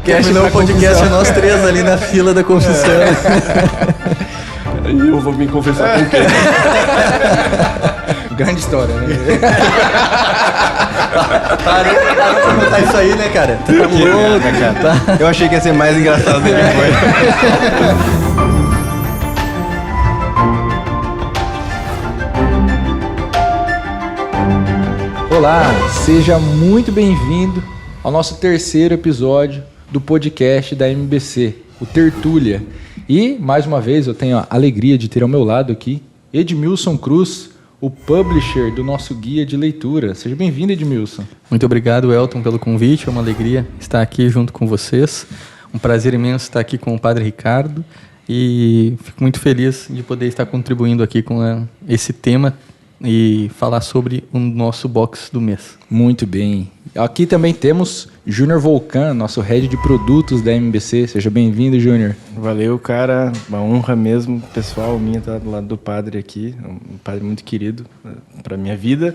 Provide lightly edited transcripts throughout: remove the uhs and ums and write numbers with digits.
Terminou o podcast nós três ali na fila da confissão. E eu vou me confessar com quem? Grande história, né? Parou pra contar isso aí, né, cara? Tá louco, cara. Tá. Eu achei que ia ser mais engraçado do que foi. Olá, seja muito bem-vindo ao nosso terceiro episódio do podcast da MBC, o Tertúlia. E, mais uma vez, eu tenho a alegria de ter ao meu lado aqui Edmilson Cruz, o publisher do nosso guia de leitura. Seja bem-vindo, Edmilson. Muito obrigado, Elton, pelo convite. É uma alegria estar aqui junto com vocês. Um prazer imenso estar aqui com o Padre Ricardo e fico muito feliz de poder estar contribuindo aqui com esse tema e falar sobre o nosso box do mês. Muito bem. Aqui também temos Júnior Volcan, nosso head de produtos da MBC. Seja bem-vindo, Júnior. Valeu, cara. Uma honra mesmo, pessoal, minha estar do lado do padre aqui. Um padre muito querido para minha vida.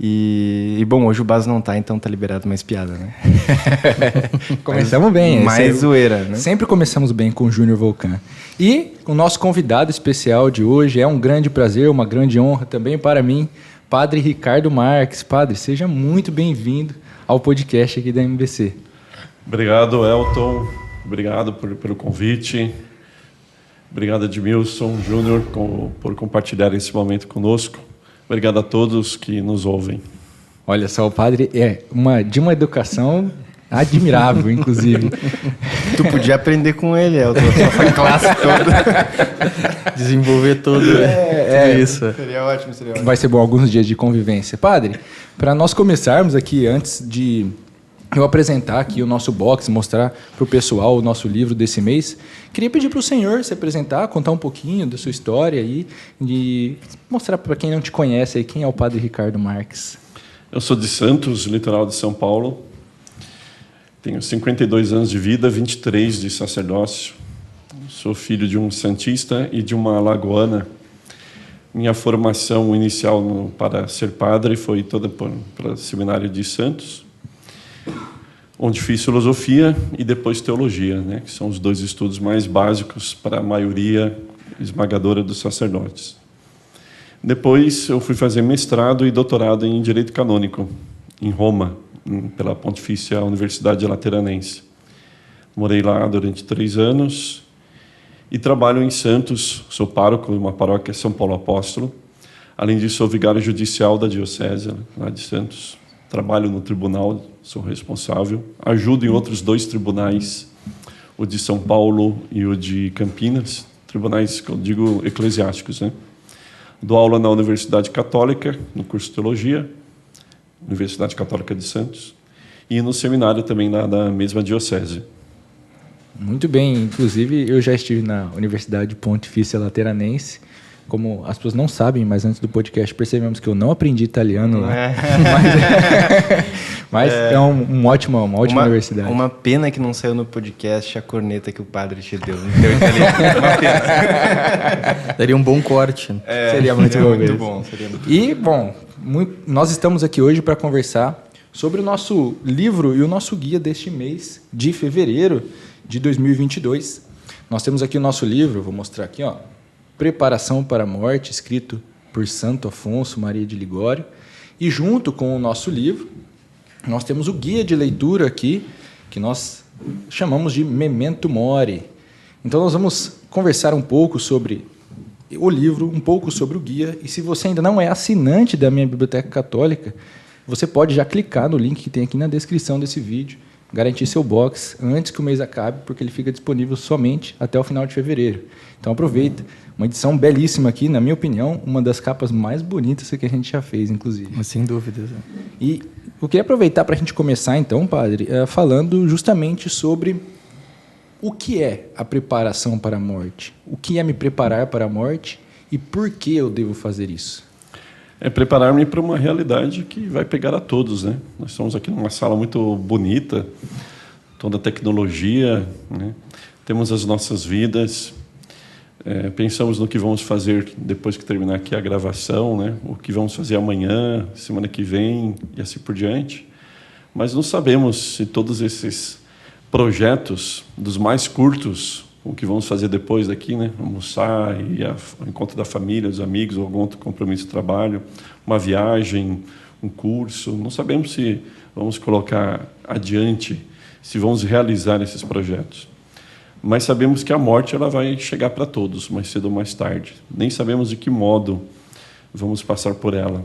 E bom, hoje o Bas não tá, então tá liberado mais piada, né? Começamos bem. Mais zoeira, né? Sempre começamos bem com o Júnior Volcan. E o nosso convidado especial de hoje é um grande prazer, uma grande honra também para mim, Padre Ricardo Marques. Padre, seja muito bem-vindo ao podcast aqui da MBC. Obrigado, Elton. Obrigado pelo convite. Obrigado, Edmilson, Júnior, por compartilhar esse momento conosco. Obrigado a todos que nos ouvem. Olha só, o padre é de uma educação admirável, inclusive. Tu podia aprender com ele, Elton. Só a classe toda. Desenvolver tudo isso. Seria ótimo, seria ótimo. Vai ser bom alguns dias de convivência. Padre, para nós começarmos aqui, antes de eu apresentar aqui o nosso box, mostrar para o pessoal o nosso livro desse mês, queria pedir para o senhor se apresentar, contar um pouquinho da sua história aí e mostrar para quem não te conhece aí quem é o Padre Ricardo Marques. Eu sou de Santos, litoral de São Paulo. Tenho 52 anos de vida, 23 de sacerdócio. Sou filho de um santista e de uma alagoana. Minha formação inicial para ser padre foi toda para o Seminário de Santos, onde fiz filosofia e depois teologia, né, que são os dois estudos mais básicos para a maioria esmagadora dos sacerdotes. Depois eu fui fazer mestrado e doutorado em Direito Canônico, em Roma, pela Pontifícia Universidade Lateranense. Morei lá durante 3 anos e trabalho em Santos, sou pároco em uma paróquia São Paulo Apóstolo. Além disso, sou vigário judicial da diocese lá de Santos. Trabalho no tribunal, sou responsável. Ajudo em outros 2 tribunais, o de São Paulo e o de Campinas, tribunais que eu digo eclesiásticos, né? Dou aula na Universidade Católica, no curso de Teologia, Universidade Católica de Santos, e no seminário também na mesma diocese. Muito bem, inclusive eu já estive na Universidade Pontifícia Lateranense. Como as pessoas não sabem, mas antes do podcast percebemos que eu não aprendi italiano lá. Mas é uma ótima universidade. Uma pena que não saiu no podcast a corneta que o padre te deu. Não deu italiano. Uma pena. Daria um bom corte. Seria muito bom. Muito bom. E, bom, nós estamos aqui hoje para conversar sobre o nosso livro e o nosso guia deste mês de fevereiro de 2022. Nós temos aqui o nosso livro, vou mostrar aqui, ó. Preparação para a Morte, escrito por Santo Afonso Maria de Ligório. E junto com o nosso livro, nós temos o guia de leitura aqui, que nós chamamos de Memento Mori. Então nós vamos conversar um pouco sobre o livro, um pouco sobre o guia. E se você ainda não é assinante da minha Biblioteca Católica, você pode já clicar no link que tem aqui na descrição desse vídeo, garantir seu box antes que o mês acabe, porque ele fica disponível somente até o final de fevereiro. Então aproveita. Uma edição belíssima aqui, na minha opinião, uma das capas mais bonitas que a gente já fez, inclusive. Sem dúvidas. E eu queria aproveitar para a gente começar, então, padre, falando justamente sobre o que é a preparação para a morte. O que é me preparar para a morte e por que eu devo fazer isso? É preparar-me para uma realidade que vai pegar a todos, né? Nós estamos aqui numa sala muito bonita, toda a tecnologia, né? Temos as nossas vidas. Pensamos no que vamos fazer depois que terminar aqui a gravação, né? O que vamos fazer amanhã, semana que vem e assim por diante. Mas não sabemos se todos esses projetos, dos mais curtos, o que vamos fazer depois daqui, né? Almoçar, ir ao encontro da família, dos amigos, algum outro compromisso de trabalho, uma viagem, um curso. Não sabemos se vamos colocar adiante, se vamos realizar esses projetos. Mas sabemos que a morte ela vai chegar para todos, mais cedo ou mais tarde. Nem sabemos de que modo vamos passar por ela.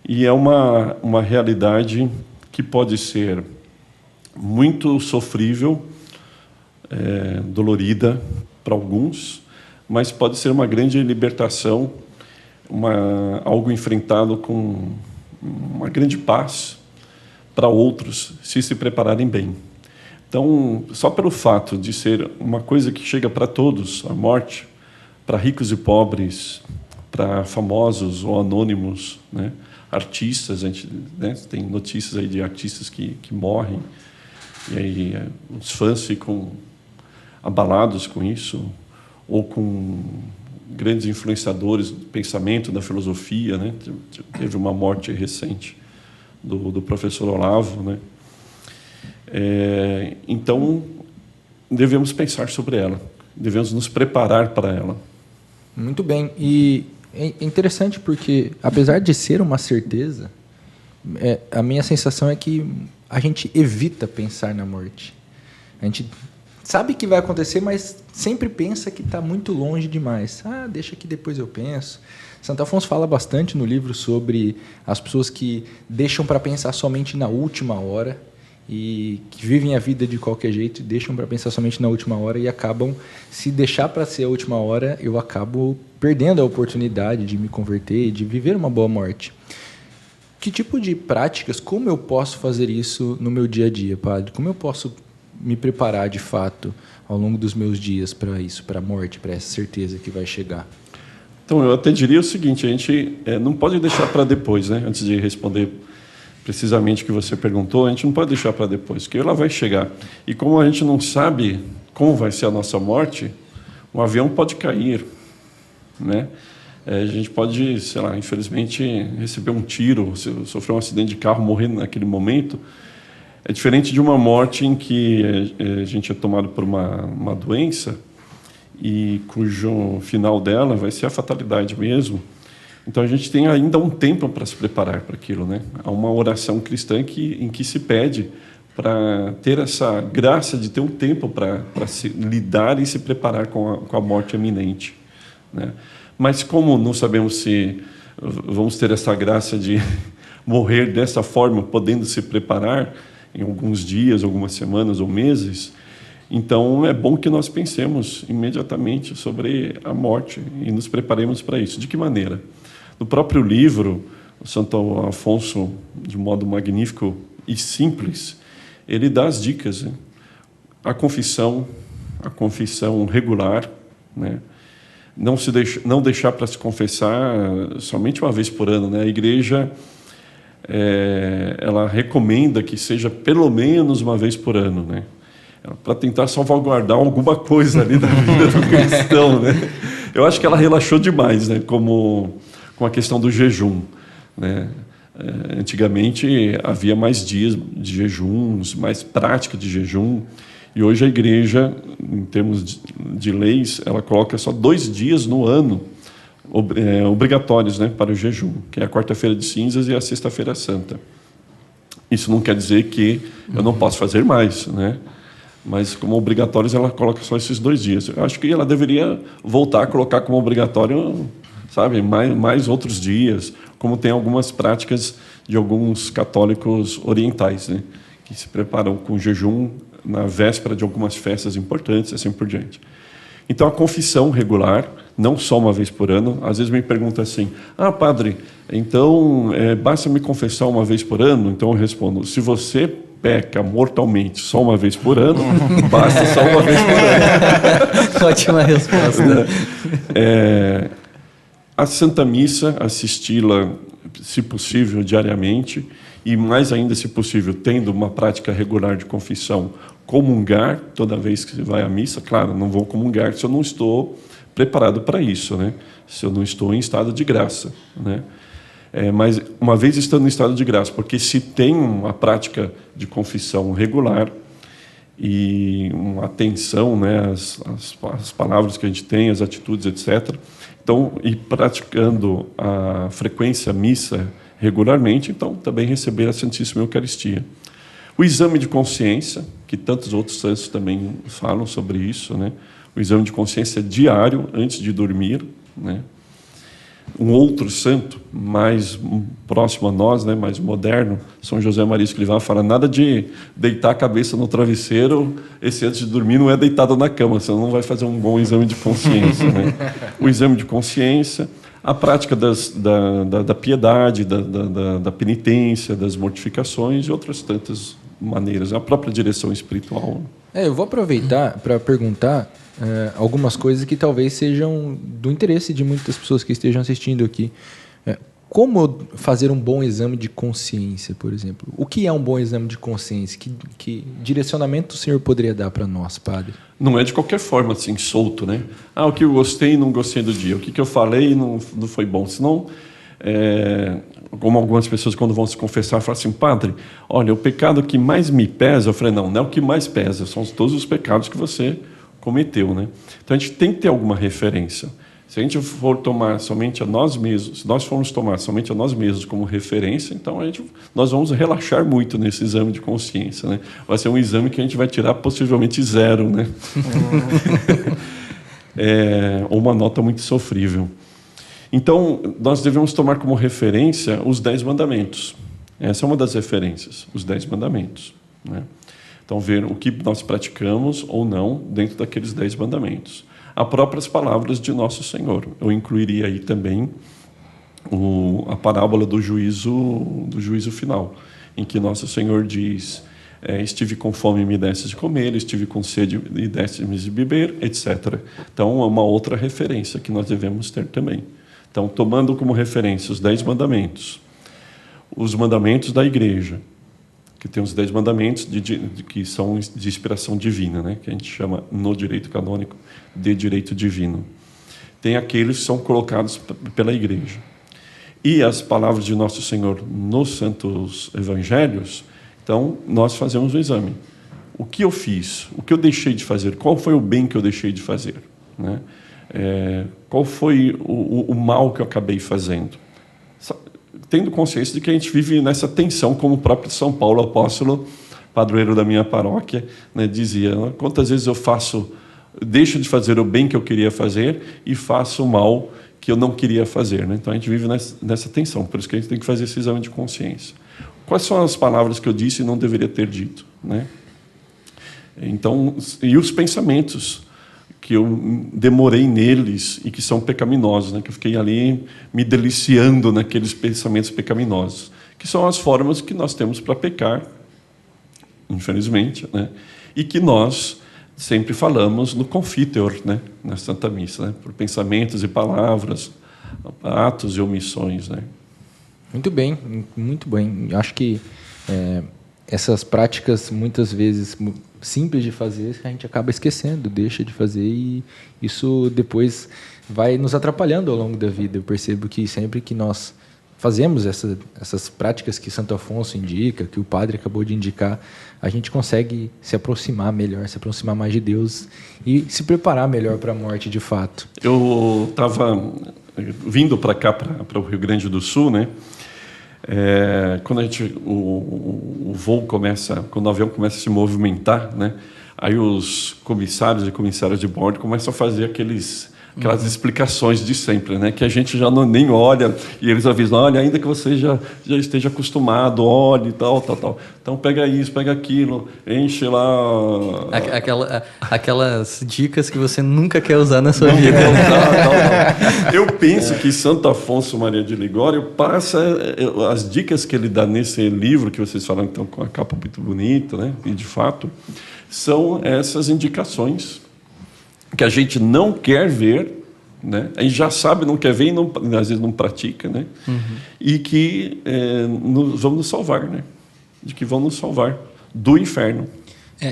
E é uma realidade que pode ser muito sofrível, dolorida para alguns, mas pode ser uma grande libertação, algo enfrentado com uma grande paz para outros, se prepararem bem. Então, só pelo fato de ser uma coisa que chega para todos, a morte, para ricos e pobres, para famosos ou anônimos, né? Artistas, a gente, né, tem notícias aí de artistas que morrem, e aí os fãs ficam abalados com isso, ou com grandes influenciadores do pensamento, da filosofia, né? Teve uma morte recente do professor Olavo, né? Então, devemos pensar sobre ela, devemos nos preparar para ela. Muito bem. E é interessante porque, apesar de ser uma certeza, a minha sensação é que a gente evita pensar na morte. A gente sabe que vai acontecer, mas sempre pensa que está muito longe demais. Deixa que depois eu penso. Santo Afonso fala bastante no livro sobre as pessoas que deixam para pensar somente na última hora e que vivem a vida de qualquer jeito e deixam para pensar somente na última hora e acabam, se deixar para ser a última hora, eu acabo perdendo a oportunidade de me converter e de viver uma boa morte. Que tipo de práticas, como eu posso fazer isso no meu dia a dia, padre? Como eu posso me preparar de fato ao longo dos meus dias para isso, para a morte, para essa certeza que vai chegar? Então, eu até diria o seguinte, a gente não pode deixar para depois, né? Antes de responder precisamente o que você perguntou, a gente não pode deixar para depois, porque ela vai chegar. E como a gente não sabe como vai ser a nossa morte, um avião pode cair, né? A gente pode, sei lá, infelizmente, receber um tiro, sofrer um acidente de carro, morrer naquele momento. É diferente de uma morte em que a gente é tomado por uma doença e cujo final dela vai ser a fatalidade mesmo. Então, a gente tem ainda um tempo para se preparar para aquilo, né? Há uma oração cristã em que se pede para ter essa graça de ter um tempo para se lidar e se preparar com a morte iminente, né? Mas como não sabemos se vamos ter essa graça de morrer dessa forma, podendo se preparar em alguns dias, algumas semanas ou meses, então é bom que nós pensemos imediatamente sobre a morte e nos preparemos para isso. De que maneira? No próprio livro, o Santo Afonso, de modo magnífico e simples, ele dá as dicas, né? A confissão regular, né? Não deixar para se confessar somente uma vez por ano, né? A igreja ela recomenda que seja pelo menos uma vez por ano, né? Para tentar salvaguardar alguma coisa ali da vida do cristão, né? Eu acho que ela relaxou demais, né? Com a questão do jejum, né? Antigamente havia mais dias de jejuns, mais prática de jejum, e hoje a igreja, em termos de leis, ela coloca só 2 dias no ano obrigatórios, né, para o jejum, que é a quarta-feira de cinzas e a sexta-feira santa. Isso não quer dizer que eu não posso fazer mais, né? Mas como obrigatórios ela coloca só esses 2 dias. Eu acho que ela deveria voltar a colocar como obrigatório, sabe, mais outros dias, como tem algumas práticas de alguns católicos orientais, né, que se preparam com jejum na véspera de algumas festas importantes, assim por diante. Então, a confissão regular, não só uma vez por ano. Às vezes me pergunta assim, padre, então basta me confessar uma vez por ano? Então eu respondo, se você peca mortalmente só uma vez por ano, basta só uma vez por ano. Ótima resposta. A Santa Missa, assisti-la, se possível, diariamente, e mais ainda, se possível, tendo uma prática regular de confissão, comungar toda vez que vai à missa. Claro, não vou comungar se eu não estou preparado para isso, né? Se eu não estou em estado de graça, né? Mas uma vez estando em estado de graça, porque se tem uma prática de confissão regular, e uma atenção, né, às palavras que a gente tem, as atitudes, etc. Então, e praticando a frequência missa regularmente, então também receber a Santíssima Eucaristia. O exame de consciência, que tantos outros santos também falam sobre isso, né? O exame de consciência diário antes de dormir, né? Um outro santo mais próximo a nós, né, mais moderno, São José Maria Escrivá, fala nada de deitar a cabeça no travesseiro, esse antes de dormir não é deitado na cama, senão não vai fazer um bom exame de consciência. Né? O exame de consciência, a prática da piedade, da penitência, das mortificações e outras tantas maneiras, a própria direção espiritual. Eu vou aproveitar para perguntar algumas coisas que talvez sejam do interesse de muitas pessoas que estejam assistindo aqui. Como fazer um bom exame de consciência, por exemplo? O que é um bom exame de consciência? Que direcionamento o senhor poderia dar para nós, padre? Não é de qualquer forma, assim, solto, né? O que eu gostei e não gostei do dia. O que eu falei e não foi bom. Senão, como algumas pessoas, quando vão se confessar, falam assim, padre, olha, o pecado que mais me pesa, eu falei, não é o que mais pesa, são todos os pecados que você cometeu, né? Então, a gente tem que ter alguma referência. Se a gente for tomar somente a nós mesmos, se nós formos tomar somente a nós mesmos como referência, então nós vamos relaxar muito nesse exame de consciência, né? Vai ser um exame que a gente vai tirar possivelmente 0, né? Ou uma nota muito sofrível. Então, nós devemos tomar como referência os 10 mandamentos. Essa é uma das referências, os 10 mandamentos, né? Então, ver o que nós praticamos ou não dentro daqueles 10 mandamentos. As próprias palavras de Nosso Senhor. Eu incluiria aí também a parábola do juízo final, em que Nosso Senhor diz, estive com fome e me destes de comer, estive com sede e destes-me de beber, etc. Então, é uma outra referência que nós devemos ter também. Então, tomando como referência os 10 mandamentos, os mandamentos da Igreja, que tem os 10 mandamentos que são de inspiração divina, né? Que a gente chama, no direito canônico, de direito divino. Tem aqueles que são colocados pela Igreja. E as palavras de Nosso Senhor nos Santos Evangelhos, então, nós fazemos o exame. O que eu fiz? O que eu deixei de fazer? Qual foi o bem que eu deixei de fazer? Né? Qual foi o mal que eu acabei fazendo? Tendo consciência de que a gente vive nessa tensão, como o próprio São Paulo, apóstolo, padroeiro da minha paróquia, né, dizia, quantas vezes eu deixo de fazer o bem que eu queria fazer e faço o mal que eu não queria fazer. Né? Então, a gente vive nessa tensão, por isso que a gente tem que fazer esse exame de consciência. Quais são as palavras que eu disse e não deveria ter dito? Né? Então, e os pensamentos que eu demorei neles e que são pecaminosos, né? Que eu fiquei ali me deliciando naqueles pensamentos pecaminosos, que são as formas que nós temos para pecar, infelizmente, né? E que nós sempre falamos no Confiteor, né? Na Santa Missa, né? Por pensamentos e palavras, atos e omissões, né? Muito bem, muito bem. Acho que essas práticas, muitas vezes simples de fazer, a gente acaba esquecendo, deixa de fazer e isso depois vai nos atrapalhando ao longo da vida. Eu percebo que sempre que nós fazemos essas práticas que Santo Afonso indica, que o padre acabou de indicar, a gente consegue se aproximar melhor, se aproximar mais de Deus e se preparar melhor para a morte de fato. Eu estava vindo para cá, para o Rio Grande do Sul, né? Quando o voo começa, quando o avião começa a se movimentar, né? Aí os comissários e comissárias de bordo começam a fazer aquelas explicações de sempre, né? Que a gente já nem olha e eles avisam, olha, ainda que você já esteja acostumado, olhe, tal. Então pega isso, pega aquilo, enche lá. Aquelas dicas que você nunca quer usar na sua vida. Não. Eu penso que Santo Afonso Maria de Ligório passa as dicas que ele dá nesse livro que vocês falaram, então, com a capa muito bonita, né? E de fato são essas indicações que a gente não quer ver, né? A gente já sabe, não quer ver e às vezes não pratica, né? Uhum. E que vão nos salvar, né? De que vão nos salvar do inferno.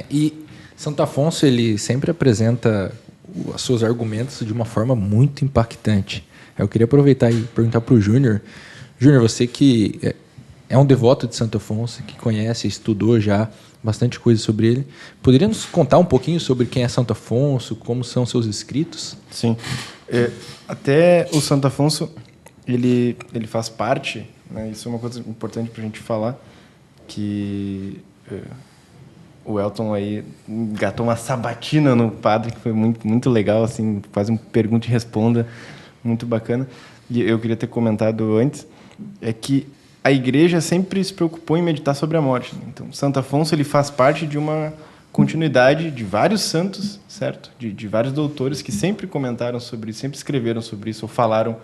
E Santo Afonso, ele sempre apresenta os seus argumentos de uma forma muito impactante. Eu queria aproveitar e perguntar para o Júnior. Júnior, você que é um devoto de Santo Afonso, que conhece, estudou já bastante coisa sobre ele. Poderia nos contar um pouquinho sobre quem é Santo Afonso, como são seus escritos? Sim. Até o Santo Afonso, ele faz parte, né, isso é uma coisa importante para a gente falar, que o Elton aí engatou uma sabatina no padre, que foi muito, muito legal, assim, faz um pergunta e responda, muito bacana. E eu queria ter comentado antes, é que a igreja sempre se preocupou em meditar sobre a morte. Então, Santo Afonso, ele faz parte de uma continuidade de vários santos, certo? De vários doutores que sempre comentaram sobre isso, sempre escreveram sobre isso, ou falaram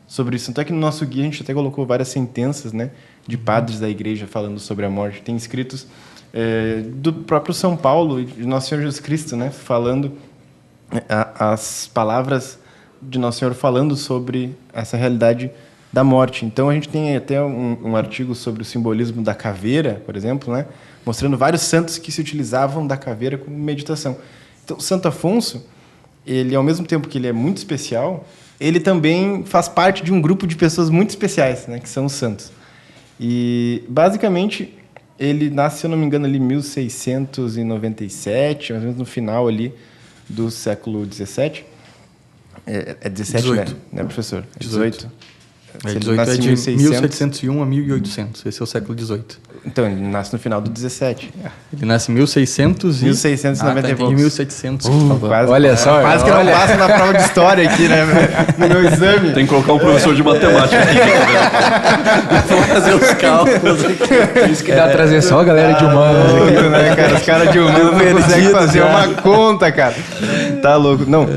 sobre isso. Tanto é que no nosso guia a gente até colocou várias sentenças, né, de padres da igreja falando sobre a morte. Tem escritos do próprio São Paulo e de Nosso Senhor Jesus Cristo, né, falando as palavras de Nosso Senhor falando sobre essa realidade da morte. Então a gente tem até um artigo sobre o simbolismo da caveira, por exemplo, né, mostrando vários santos que se utilizavam da caveira como meditação. Então, Santo Afonso, ele, ao mesmo tempo que ele é muito especial, ele também faz parte de um grupo de pessoas muito especiais, né, que são os santos. E, basicamente, ele nasce, se eu não me engano, ali em 1697, mais ou menos no final ali do século XVII. É 17, 18. né, professor? 18. Se ele 18 nasce é em de 1600, 1701 a 1800. Esse é o século XVIII. então, ele nasce no final do 17. Ele nasce em 1600 e... 1690 e em poucos. 1700. por favor. Quase, Olha só, quase que eu não passo na prova de história aqui, né? No meu exame. Tem que colocar um professor de matemática aqui. Vou fazer os cálculos aqui. Isso que dá a trazer só a galera de humanas aqui. Louco, né, cara? Os caras de humanos não conseguem fazer uma conta, cara. Tá louco. Não,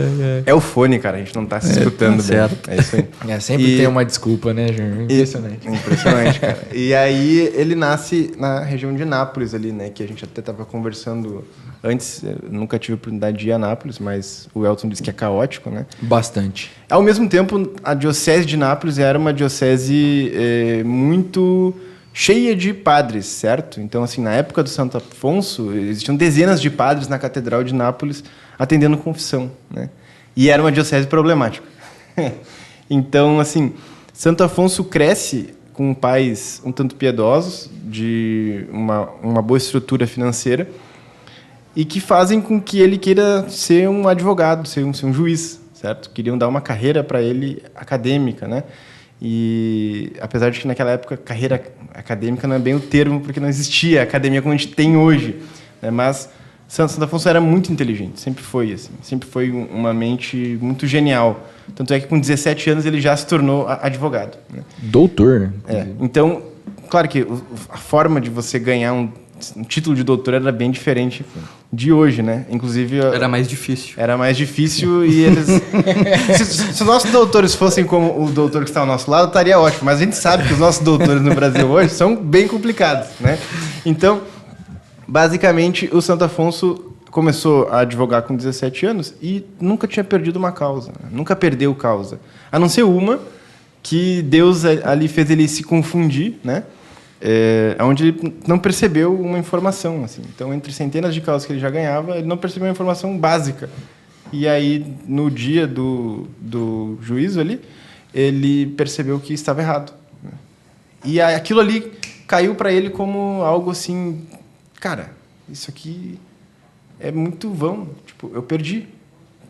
é o fone, cara. A gente não tá se escutando bem. certo. É isso aí. Sempre tem uma desculpa, né, Júnior? Impressionante. Impressionante, cara. E aí ele nasce na região de Nápoles ali, né? Que a gente até tava conversando antes. Eu nunca tive a oportunidade de ir a Nápoles, mas o Elton disse que é caótico, né? Bastante. Ao mesmo tempo, a diocese de Nápoles era uma diocese muito cheia de padres, certo? Então, assim, na época do Santo Afonso, existiam dezenas de padres na Catedral de Nápoles atendendo confissão, né? E era uma diocese problemática. Então, assim, Santo Afonso cresce com pais um tanto piedosos, de uma boa estrutura financeira, e que fazem com que ele queira ser um advogado, ser um juiz, certo? Queriam dar uma carreira para ele acadêmica, né? E apesar de que naquela época carreira acadêmica não é bem o termo, porque não existia academia como a gente tem hoje, né? Mas Santo Afonso era muito inteligente, sempre foi assim, sempre foi uma mente muito genial. Tanto é que com 17 anos ele já se tornou advogado, né? Doutor, né? Então, claro que a forma de você ganhar um título de doutor era bem diferente de hoje, né? Inclusive... Era mais difícil. Era mais difícil e eles... se os nossos doutores fossem como o doutor que está ao nosso lado, estaria ótimo. Mas a gente sabe que os nossos doutores no Brasil hoje são bem complicados, né? Então, basicamente, o Santo Afonso começou a advogar com 17 anos e nunca tinha perdido uma causa. Né? Nunca perdeu causa. A não ser uma que Deus ali fez ele se confundir, né? Onde ele não percebeu uma informação. Assim. Então, entre centenas de causas que ele já ganhava, ele não percebeu uma informação básica. E aí, no dia do juízo ali, ele percebeu que estava errado. Né? E aquilo ali caiu para ele como algo assim... Cara, isso aqui é muito vão. Tipo, eu perdi.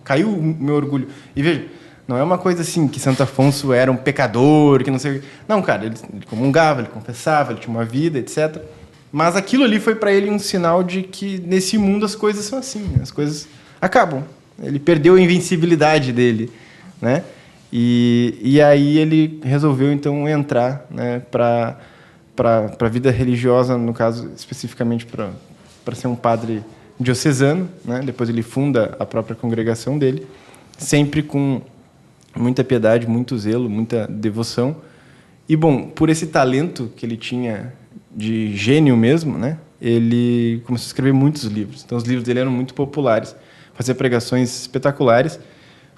Caiu o meu orgulho. E veja, não é uma coisa assim que Santo Afonso era um pecador, que não sei o quê. Não, cara, ele comungava, ele confessava, ele tinha uma vida, etc. Mas aquilo ali foi para ele um sinal de que nesse mundo as coisas são assim, né? As coisas acabam. Ele perdeu a invencibilidade dele, né? E aí ele resolveu então entrar, né, para a vida religiosa, no caso especificamente para ser um padre diocesano, né? Depois ele funda a própria congregação dele, sempre com muita piedade, muito zelo, muita devoção. E, bom, por esse talento que ele tinha de gênio mesmo, né? Ele começou a escrever muitos livros. Então, os livros dele eram muito populares, fazia pregações espetaculares,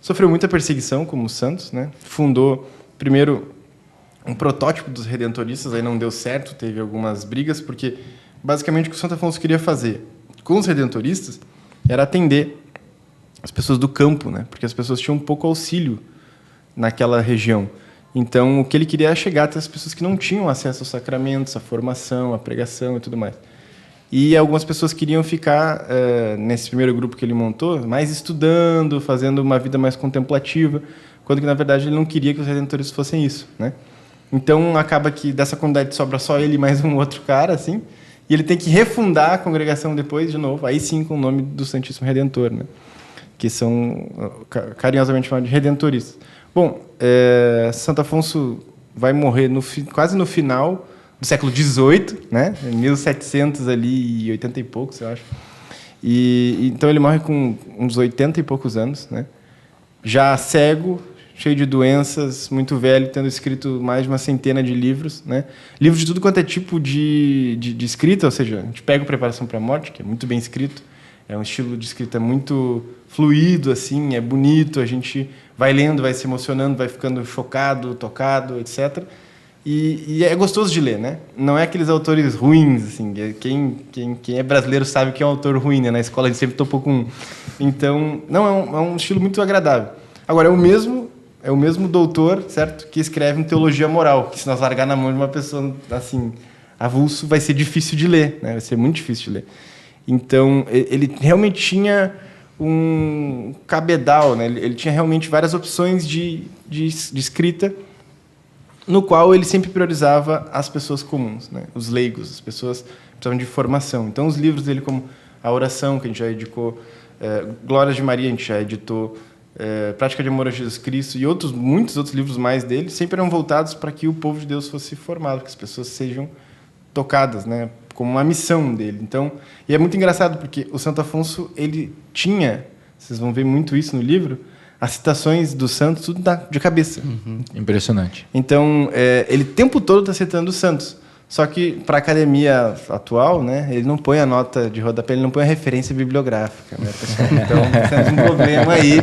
sofreu muita perseguição, como os santos, né? Fundou, primeiro, um protótipo dos redentoristas, aí não deu certo, teve algumas brigas, porque, basicamente, o que o Santo Afonso queria fazer com os redentoristas era atender as pessoas do campo, né? Porque as pessoas tinham pouco auxílio naquela região. Então, o que ele queria era chegar até as pessoas que não tinham acesso aos sacramentos, à formação, à pregação e tudo mais. E algumas pessoas queriam ficar, nesse primeiro grupo que ele montou, mais estudando, fazendo uma vida mais contemplativa, quando que, na verdade, ele não queria que os redentores fossem isso, né? Então, acaba que dessa comunidade sobra só ele e mais um outro cara, assim, e ele tem que refundar a congregação depois, de novo, aí sim com o nome do Santíssimo Redentor, né? Que são carinhosamente chamados de redentoristas. Bom, Santo Afonso vai morrer quase no final do século XVIII, né? 1780 e poucos, eu acho. Então ele morre com uns 80 e poucos anos, né? Já cego, cheio de doenças, muito velho, tendo escrito mais de uma centena de livros, né? Livros de tudo quanto é tipo de escrita, ou seja, a gente pega o Preparação para a Morte, que é muito bem escrito, é um estilo de escrita muito fluido, assim, é bonito, a gente vai lendo, vai se emocionando, vai ficando chocado, tocado, etc. E é gostoso de ler, né? Não é aqueles autores ruins, assim. Quem é brasileiro sabe que é um autor ruim, né? Na escola a gente sempre topou com um. Então, não, é um estilo muito agradável. Agora, é o mesmo doutor, certo? Que escreve em teologia moral, que se nós largar na mão de uma pessoa, assim, avulso, vai ser difícil de ler, né? Vai ser muito difícil de ler. Então, ele realmente tinha um cabedal, né? Ele tinha realmente várias opções de escrita, no qual ele sempre priorizava as pessoas comuns, né? Os leigos, as pessoas que precisavam de formação. Então, os livros dele, como A Oração, que a gente já edicou, Glórias de Maria, a gente já editou, Prática de Amor a Jesus Cristo e muitos outros livros mais dele, sempre eram voltados para que o povo de Deus fosse formado, que as pessoas sejam tocadas, né? Como uma missão dele. Então, e é muito engraçado, porque o Santo Afonso, ele tinha, vocês vão ver muito isso no livro, as citações dos santos tudo de cabeça. Uhum. Impressionante. Então, ele o tempo todo está citando os santos. Só que, para a academia atual, né, ele não põe a nota de rodapé, ele não põe a referência bibliográfica, né, pessoal? Então, temos um problema aí.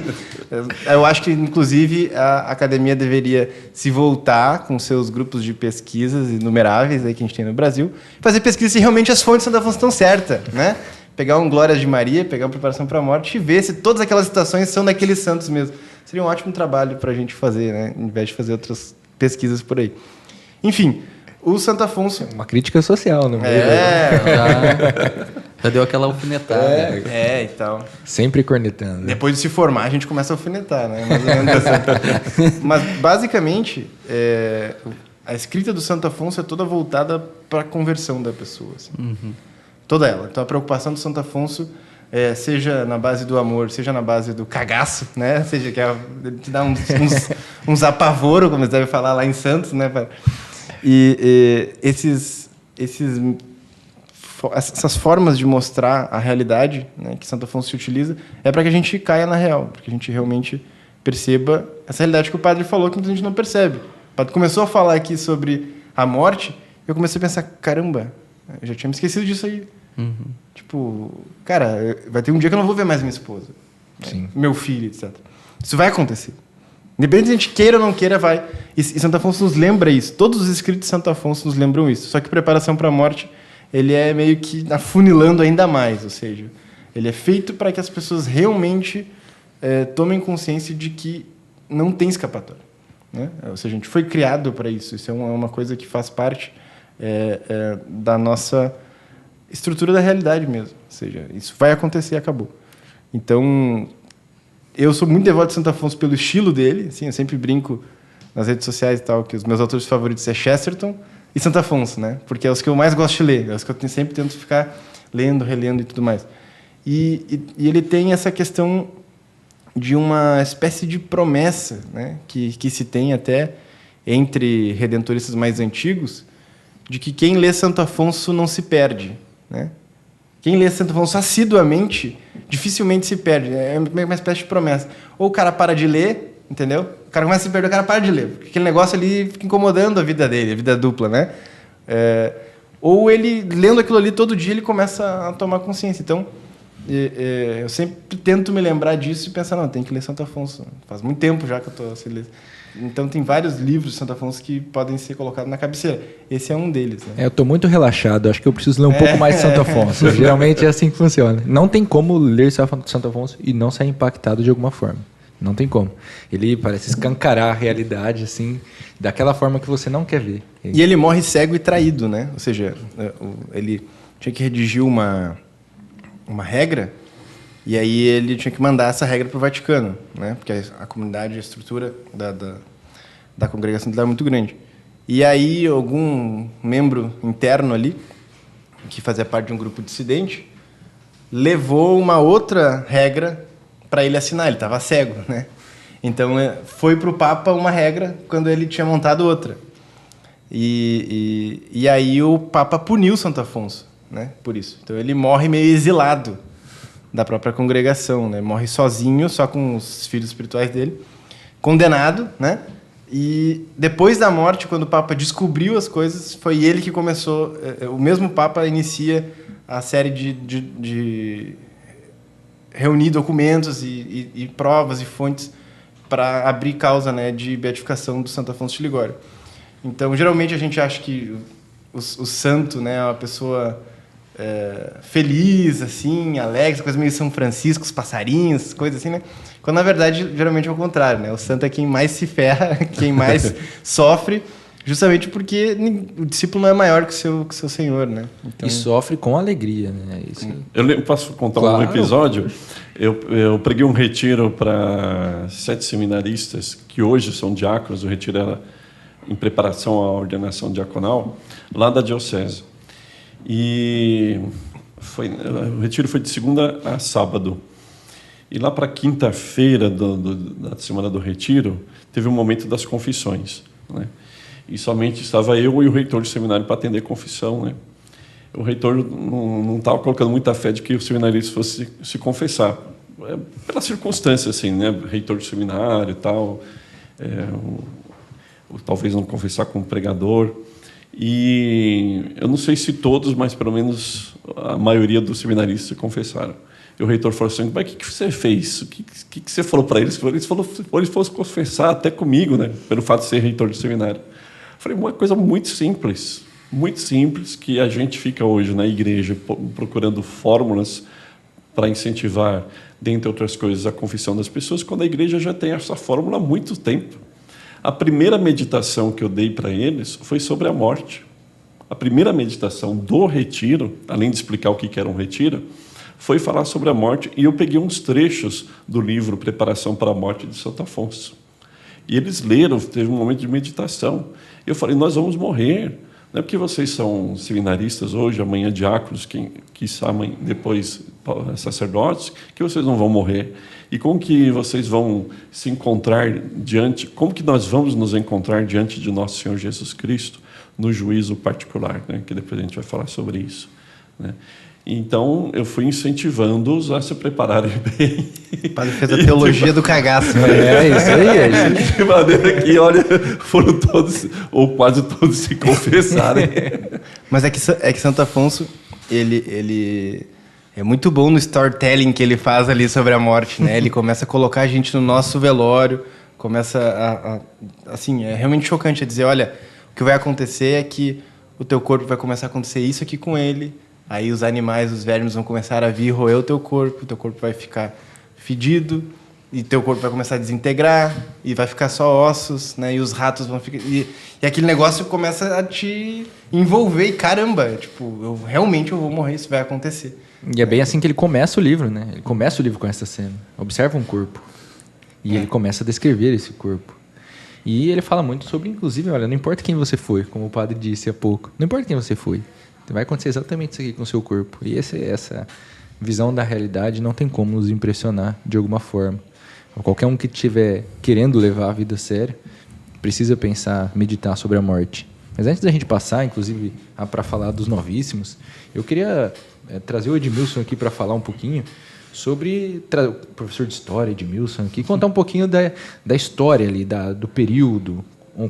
Eu acho que, inclusive, a academia deveria se voltar com seus grupos de pesquisas inumeráveis aí que a gente tem no Brasil, fazer pesquisa se realmente as fontes de Santo Afonso estão certas, né? Pegar um Glórias de Maria, pegar uma Preparação para a Morte e ver se todas aquelas citações são daqueles santos mesmo. Seria um ótimo trabalho para a gente fazer, né? Em vez de fazer outras pesquisas por aí. Enfim, o Santo Afonso... Uma crítica social, não Já deu aquela alfinetada. E tal. Sempre cornetando. Depois de se formar, a gente começa a alfinetar, né? Mais ou menos assim. Mas, basicamente, a escrita do Santo Afonso é toda voltada para a conversão da pessoa. Assim. Uhum. Toda ela. Então, a preocupação do Santo Afonso, seja na base do amor, seja na base do cagaço, né? Seja que ele te dá uns apavoro, como eles devem falar lá em Santos, né? E essas formas de mostrar a realidade, né, que Santo Afonso se utiliza, é para que a gente caia na real, para que a gente realmente perceba essa realidade que o padre falou, que muita gente não percebe. O padre começou a falar aqui sobre a morte, e eu comecei a pensar, caramba, eu já tinha me esquecido disso aí. Uhum. Tipo, cara, vai ter um dia que eu não vou ver mais minha esposa, né, meu filho, etc. Isso vai acontecer. Independente se a gente queira ou não queira, vai. E Santo Afonso nos lembra isso. Todos os escritos de Santo Afonso nos lembram isso. Só que Preparação para a Morte, ele é meio que afunilando ainda mais. Ou seja, ele é feito para que as pessoas realmente tomem consciência de que não tem escapatória, né? Ou seja, a gente foi criado para isso. Isso é uma coisa que faz parte da nossa estrutura da realidade mesmo. Ou seja, isso vai acontecer e acabou. Então... Eu sou muito devoto de Santo Afonso pelo estilo dele. Assim, eu sempre brinco nas redes sociais e tal, que os meus autores favoritos é Chesterton e Santo Afonso, né? Porque é os que eu mais gosto de ler, é os que eu sempre tento ficar lendo, relendo e tudo mais. E ele tem essa questão de uma espécie de promessa, né? Que se tem até entre redentoristas mais antigos, de que quem lê Santo Afonso não se perde, né? Quem lê Santo Afonso assiduamente, dificilmente se perde. É uma espécie de promessa. Ou o cara para de ler, entendeu? O cara começa a se perder, o cara para de ler. Porque aquele negócio ali fica incomodando a vida dele, a vida dupla, né? Ou ele, lendo aquilo ali todo dia, ele começa a tomar consciência. Então, eu sempre tento me lembrar disso e pensar, não, tem que ler Santo Afonso. Faz muito tempo já que eu estou sem ler. Então, tem vários livros de Santo Afonso que podem ser colocados na cabeceira. Esse é um deles, né? Eu estou muito relaxado. Acho que eu preciso ler um pouco mais de Santo Afonso. Geralmente é assim que funciona. Não tem como ler Santo Afonso e não sair impactado de alguma forma. Não tem como. Ele parece escancarar a realidade, assim, daquela forma que você não quer ver. E ele morre cego e traído, né? Ou seja, ele tinha que redigir uma regra, e aí ele tinha que mandar essa regra para o Vaticano, né? Porque a comunidade, a estrutura da congregação dele era muito grande. E aí algum membro interno ali, que fazia parte de um grupo dissidente, levou uma outra regra para ele assinar. Ele estava cego, né? Então foi para o Papa uma regra quando ele tinha montado outra. E aí o Papa puniu Santo Afonso, né? Por isso. Então ele morre meio exilado da própria congregação, né? Morre sozinho, só com os filhos espirituais dele, condenado, né? E depois da morte, quando o Papa descobriu as coisas, foi ele que começou. O mesmo Papa inicia a série de reunir documentos e provas e fontes para abrir causa, né, de beatificação do Santo Afonso de Ligório. Então, geralmente a gente acha que o santo, né, é uma pessoa feliz, assim, alegre, coisa meio São Francisco, os passarinhos, coisas assim, né? Quando, na verdade, geralmente é o contrário, né? O santo é quem mais se ferra, quem mais sofre, justamente porque o discípulo não é maior que o seu senhor, né? Então... E sofre com alegria, né? Isso... Posso contar Claro. um episódio? Eu preguei um retiro para 7 seminaristas, que hoje são diáconos, o retiro era em preparação à ordenação diaconal, lá da diocese. E o retiro foi de segunda a sábado. E lá para quinta-feira da semana do retiro, teve um momento das confissões, né? E somente estava eu e o reitor do seminário para atender confissão, né? O reitor não estava colocando muita fé de que o seminarista fosse se confessar, pela circunstância, assim, né? Reitor do seminário e tal, talvez não confessar como pregador. E eu não sei se todos, mas pelo menos a maioria dos seminaristas se confessaram. E o reitor falou assim: mas o que você fez? O que você falou para eles? Eles foram confessar até comigo, né? Pelo fato de ser reitor de seminário. Eu falei, uma coisa muito simples, que a gente fica hoje na igreja procurando fórmulas para incentivar, dentre outras coisas, a confissão das pessoas, quando a igreja já tem essa fórmula há muito tempo. A primeira meditação que eu dei para eles foi sobre a morte. A primeira meditação do retiro, além de explicar o que era um retiro, foi falar sobre a morte, e eu peguei uns trechos do livro Preparação para a Morte de Santo Afonso. E eles leram, teve um momento de meditação. Eu falei, nós vamos morrer. Não é porque vocês são seminaristas hoje, amanhã diáconos, que sabem depois sacerdotes, que vocês não vão morrer. E como que vocês vão se encontrar como que nós vamos nos encontrar diante de nosso Senhor Jesus Cristo no juízo particular, né? Que depois a gente vai falar sobre isso, né? Então, eu fui incentivando-os a se prepararem bem. O padre fez a teologia do cagaço. Isso aí. De maneira que, olha, foram todos, ou quase todos, se confessarem. Mas é que Santo Afonso, ele é muito bom no storytelling que ele faz ali sobre a morte, né? Ele começa a colocar a gente no nosso velório, começa assim, é realmente chocante a dizer, olha, o que vai acontecer é que o teu corpo vai começar a acontecer isso aqui com ele, aí os animais, os vermes vão começar a vir roer o teu corpo vai ficar fedido, e teu corpo vai começar a desintegrar, e vai ficar só ossos, né? E os ratos vão ficar... E aquele negócio começa a te envolver, e caramba, tipo, eu vou morrer, isso vai acontecer. E é bem assim que ele começa o livro, né? Ele começa o livro com essa cena. Observa um corpo. E ele começa a descrever esse corpo. E ele fala muito sobre, inclusive, olha, não importa quem você foi, como o padre disse há pouco, não importa quem você foi, vai acontecer exatamente isso aqui com o seu corpo. E essa visão da realidade não tem como nos impressionar de alguma forma. Qualquer um que estiver querendo levar a vida a sério precisa pensar, meditar sobre a morte. Mas antes da gente passar, inclusive, para falar dos novíssimos, eu queria trazer o Edmilson aqui para falar um pouquinho sobre o professor de história, Edmilson, aqui, contar um pouquinho da história ali, do período,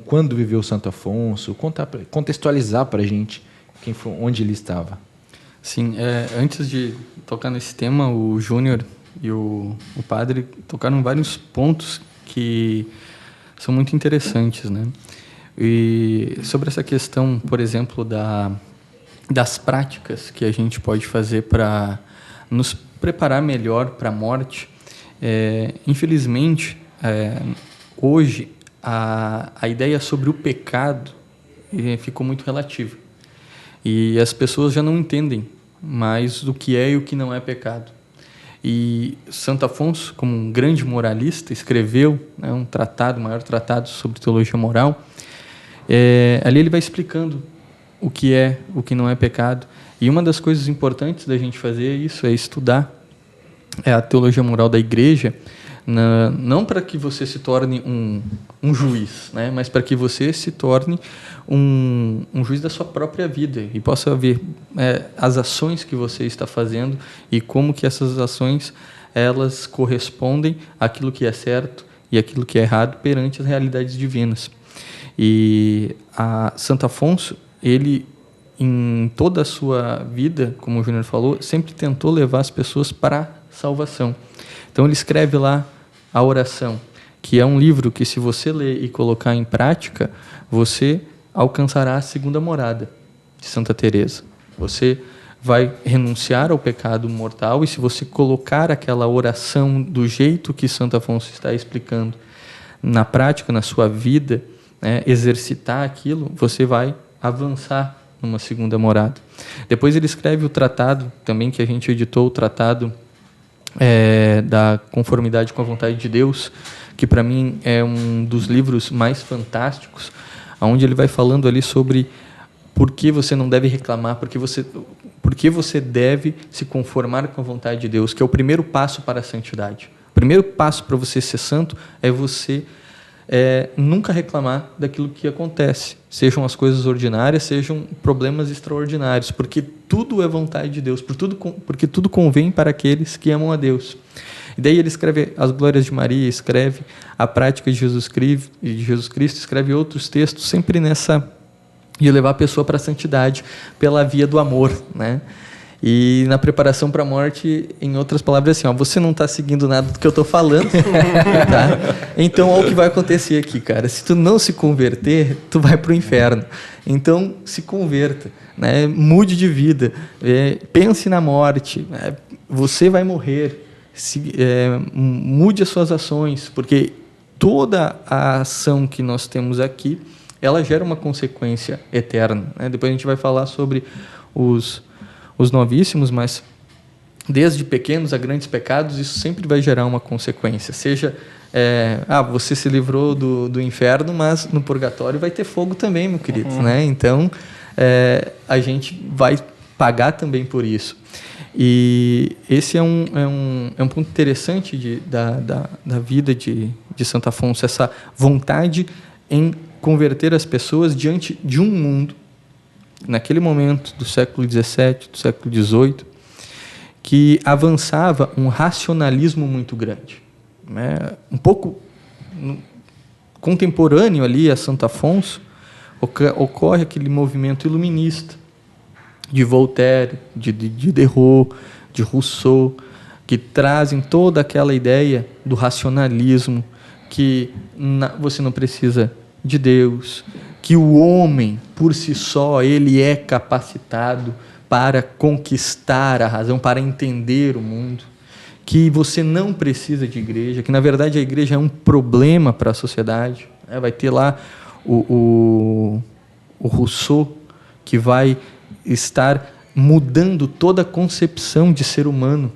quando viveu Santo Afonso, contextualizar para a gente onde ele estava. Sim, antes de tocar nesse tema, o Júnior e o padre tocaram vários pontos que são muito interessantes, né? E sobre essa questão, por exemplo, das práticas que a gente pode fazer para nos preparar melhor para a morte, infelizmente, hoje, a ideia sobre o pecado ficou muito relativa. E as pessoas já não entendem mais do que é e o que não é pecado. E Santo Afonso, como um grande moralista, escreveu, né, um tratado, o maior tratado sobre teologia moral. Ali ele vai explicando o que é, o que não é pecado. E uma das coisas importantes da gente fazer isso é estudar a teologia moral da Igreja, não para que você se torne um juiz, né, mas para que você se torne um juiz da sua própria vida e possa ver as ações que você está fazendo e como que essas ações elas correspondem àquilo que é certo e àquilo que é errado perante as realidades divinas. E a Santo Afonso, ele, em toda a sua vida, como o Júnior falou, sempre tentou levar as pessoas para a salvação. Então ele escreve lá a oração, que é um livro que, se você ler e colocar em prática, você alcançará a segunda morada de Santa Teresa. Você vai renunciar ao pecado mortal, e se você colocar aquela oração do jeito que Santo Afonso está explicando na prática, na sua vida, né, exercitar aquilo, você vai avançar numa segunda morada. Depois ele escreve o tratado, também que a gente editou, o tratado da conformidade com a vontade de Deus, que para mim é um dos livros mais fantásticos, onde ele vai falando ali sobre por que você não deve reclamar, por que você deve se conformar com a vontade de Deus, que é o primeiro passo para a santidade. O primeiro passo para você ser santo é você nunca reclamar daquilo que acontece, sejam as coisas ordinárias, sejam problemas extraordinários, porque tudo é vontade de Deus, porque tudo convém para aqueles que amam a Deus. E daí ele escreve as glórias de Maria, escreve a prática de Jesus Cristo, escreve outros textos, sempre nessa de levar a pessoa para a santidade pela via do amor, né? E na preparação para a morte, em outras palavras, assim, você não está seguindo nada do que eu estou falando, tá? Então, olha o que vai acontecer aqui, cara. Se tu não se converter, tu vai para o inferno. Então, se converta, né? Mude de vida, pense na morte, você vai morrer, mude as suas ações, porque toda a ação que nós temos aqui, ela gera uma consequência eterna, né? Depois a gente vai falar sobre os novíssimos, mas desde pequenos a grandes pecados, isso sempre vai gerar uma consequência. Seja, você se livrou do inferno, mas no purgatório vai ter fogo também, meu querido. Né? Então, a gente vai pagar também por isso. E esse é um ponto interessante da vida de Santo Afonso, essa vontade em converter as pessoas diante de um mundo, naquele momento do século XVII, do século XVIII, que avançava um racionalismo muito grande, né? Um pouco contemporâneo ali a Santo Afonso, ocorre aquele movimento iluminista de Voltaire, de Diderot, de Rousseau, que trazem toda aquela ideia do racionalismo, que você não precisa de Deus, que o homem, por si só, ele é capacitado para conquistar a razão, para entender o mundo, que você não precisa de igreja, que, na verdade, a igreja é um problema para a sociedade. Vai ter lá o Rousseau, que vai estar mudando toda a concepção de ser humano.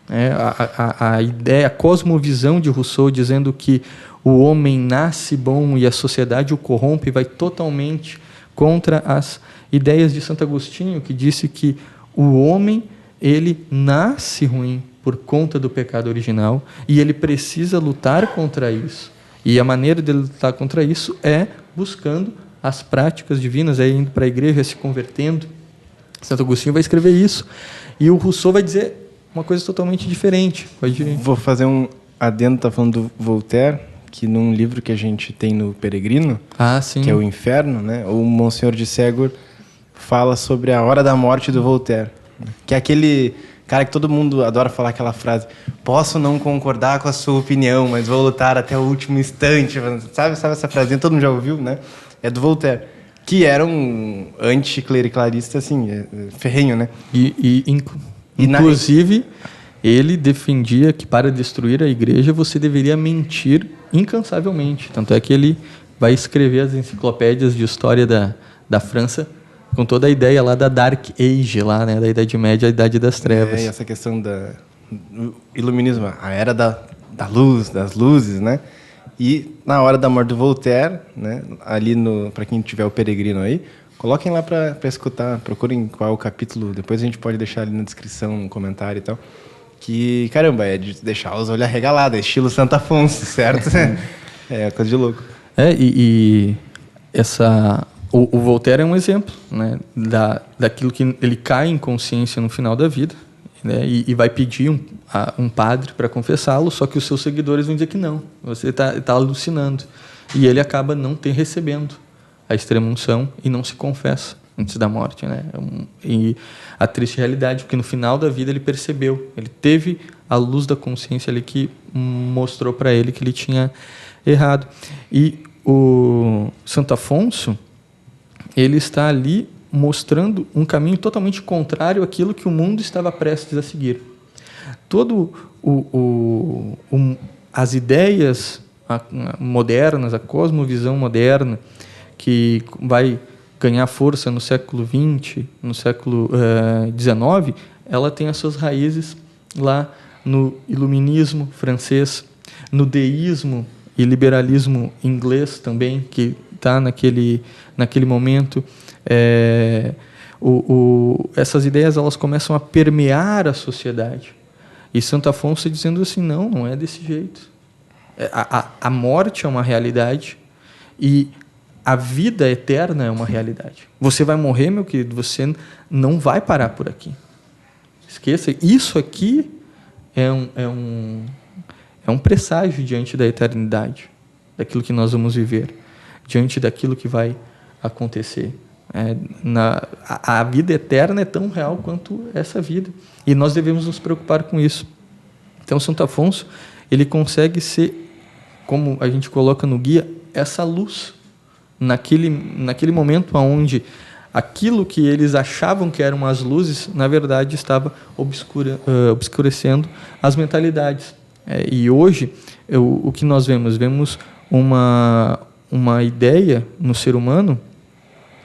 A ideia, a cosmovisão de Rousseau, dizendo que o homem nasce bom e a sociedade o corrompe, vai totalmente contra as ideias de Santo Agostinho, que disse que o homem, ele nasce ruim por conta do pecado original e ele precisa lutar contra isso. E a maneira de lutar contra isso é buscando as práticas divinas, indo para a igreja, se convertendo. Santo Agostinho vai escrever isso. E o Rousseau vai dizer uma coisa totalmente diferente. Vou fazer um adendo, tá falando do Voltaire, que num livro que a gente tem no Peregrino, que é o Inferno, né? O Monsenhor de Ségur fala sobre a hora da morte do Voltaire, que é aquele cara que todo mundo adora falar aquela frase: posso não concordar com a sua opinião, mas vou lutar até o último instante. Sabe essa frasinha? Todo mundo já ouviu, né? É do Voltaire, que era um anticlericalista, assim, ferrenho, né? Inclusive, ele defendia que para destruir a igreja você deveria mentir incansavelmente. Tanto é que ele vai escrever as enciclopédias de história da França com toda a ideia lá da Dark Age, lá, né, da Idade Média, a Idade das Trevas. E essa questão do iluminismo, a era da luz, das luzes, né? E na hora da morte do Voltaire, né? Ali para quem tiver o Peregrino aí, coloquem lá para escutar, procurem qual é o capítulo, depois a gente pode deixar ali na descrição, no comentário e tal. Que, caramba, é de deixar os olhos arregalados, é estilo Santo Afonso, certo? É coisa de louco. O Voltaire é um exemplo, né, daquilo que ele cai em consciência no final da vida, né, e vai pedir um padre para confessá-lo, só que os seus seguidores vão dizer que não, você está alucinando. E ele acaba não recebendo a extrema-unção e não se confessa antes da morte. Né? E a triste realidade, porque no final da vida ele percebeu, ele teve a luz da consciência ali que mostrou para ele que ele tinha errado. E o Santo Afonso, ele está ali mostrando um caminho totalmente contrário àquilo que o mundo estava prestes a seguir. Todo as ideias modernas, a cosmovisão moderna, que vai ganhar força no século XX, no século XIX, ela tem as suas raízes lá no iluminismo francês, no deísmo e liberalismo inglês também, que está naquele momento. Essas ideias elas começam a permear a sociedade. E Santo Afonso dizendo assim, não é desse jeito. A morte é uma realidade e a vida eterna é uma realidade. Você vai morrer, meu querido, você não vai parar por aqui. Esqueça, isso aqui é um presságio diante da eternidade, daquilo que nós vamos viver, diante daquilo que vai acontecer. A vida eterna é tão real quanto essa vida. E nós devemos nos preocupar com isso. Então, Santo Afonso, ele consegue ser, como a gente coloca no guia, essa luz naquele momento onde aquilo que eles achavam que eram as luzes, na verdade, estava obscurecendo as mentalidades. E hoje, o que nós vemos? Vemos uma ideia no ser humano,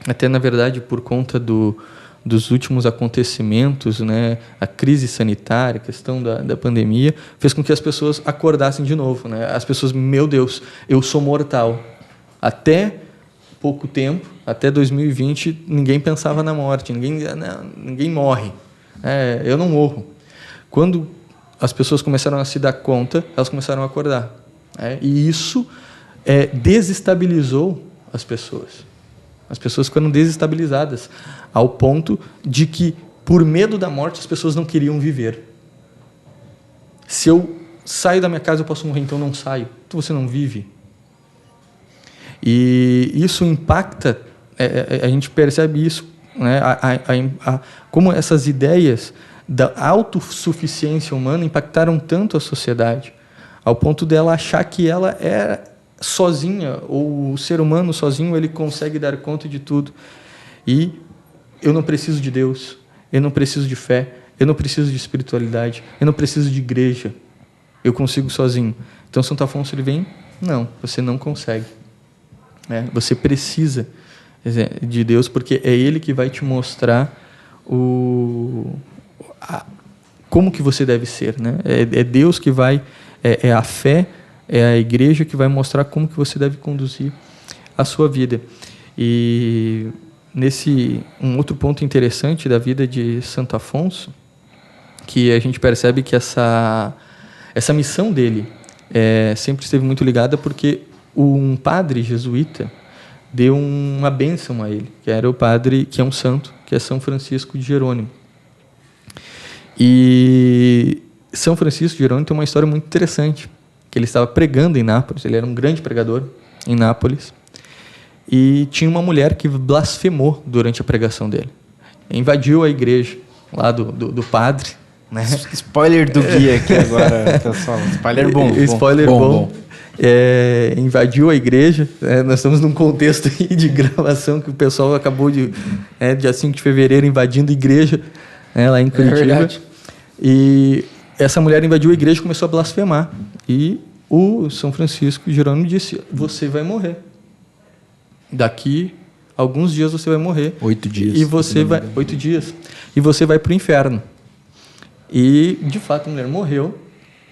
até, na verdade, por conta dos últimos acontecimentos, né, a crise sanitária, a questão da pandemia, fez com que as pessoas acordassem de novo. Né? As pessoas, meu Deus, eu sou mortal. Até pouco tempo, até 2020, ninguém pensava na morte, ninguém morre. Eu não morro. Quando as pessoas começaram a se dar conta, elas começaram a acordar. E isso desestabilizou as pessoas. As pessoas ficaram desestabilizadas, ao ponto de que, por medo da morte, as pessoas não queriam viver. Se eu saio da minha casa, eu posso morrer, então não saio. Então você não vive. E isso impacta, a gente percebe isso, né, como essas ideias da autossuficiência humana impactaram tanto a sociedade, ao ponto dela achar que ela é sozinha, ou o ser humano sozinho, ele consegue dar conta de tudo. E eu não preciso de Deus, eu não preciso de fé, eu não preciso de espiritualidade, eu não preciso de igreja, eu consigo sozinho. Então, Santo Afonso, ele vem, não, você não consegue. Você precisa de Deus, porque é Ele que vai te mostrar como que você deve ser. Né? É Deus que vai, é a fé, é a igreja que vai mostrar como que você deve conduzir a sua vida. E um outro ponto interessante da vida de Santo Afonso, que a gente percebe que essa missão dele sempre esteve muito ligada, porque um padre jesuíta deu uma bênção a ele, que era o padre, que é um santo, que é São Francisco de Jerônimo. E São Francisco de Jerônimo tem uma história muito interessante, que ele estava pregando em Nápoles, ele era um grande pregador em Nápoles, e tinha uma mulher que blasfemou durante a pregação dele. Invadiu a igreja lá do padre. Né? Spoiler do guia aqui agora, pessoal. Spoiler bom. Spoiler bom. Invadiu a igreja. Nós estamos num contexto aí de gravação que o pessoal acabou dia 5 de fevereiro, invadindo a igreja lá em Curitiba. E essa mulher invadiu a igreja e começou a blasfemar. E o São Francisco de Jerônimo disse: você vai morrer. Daqui alguns dias você vai morrer. 8 dias. E você vai... 8 dias. E você vai para o inferno. E, de fato, a mulher morreu.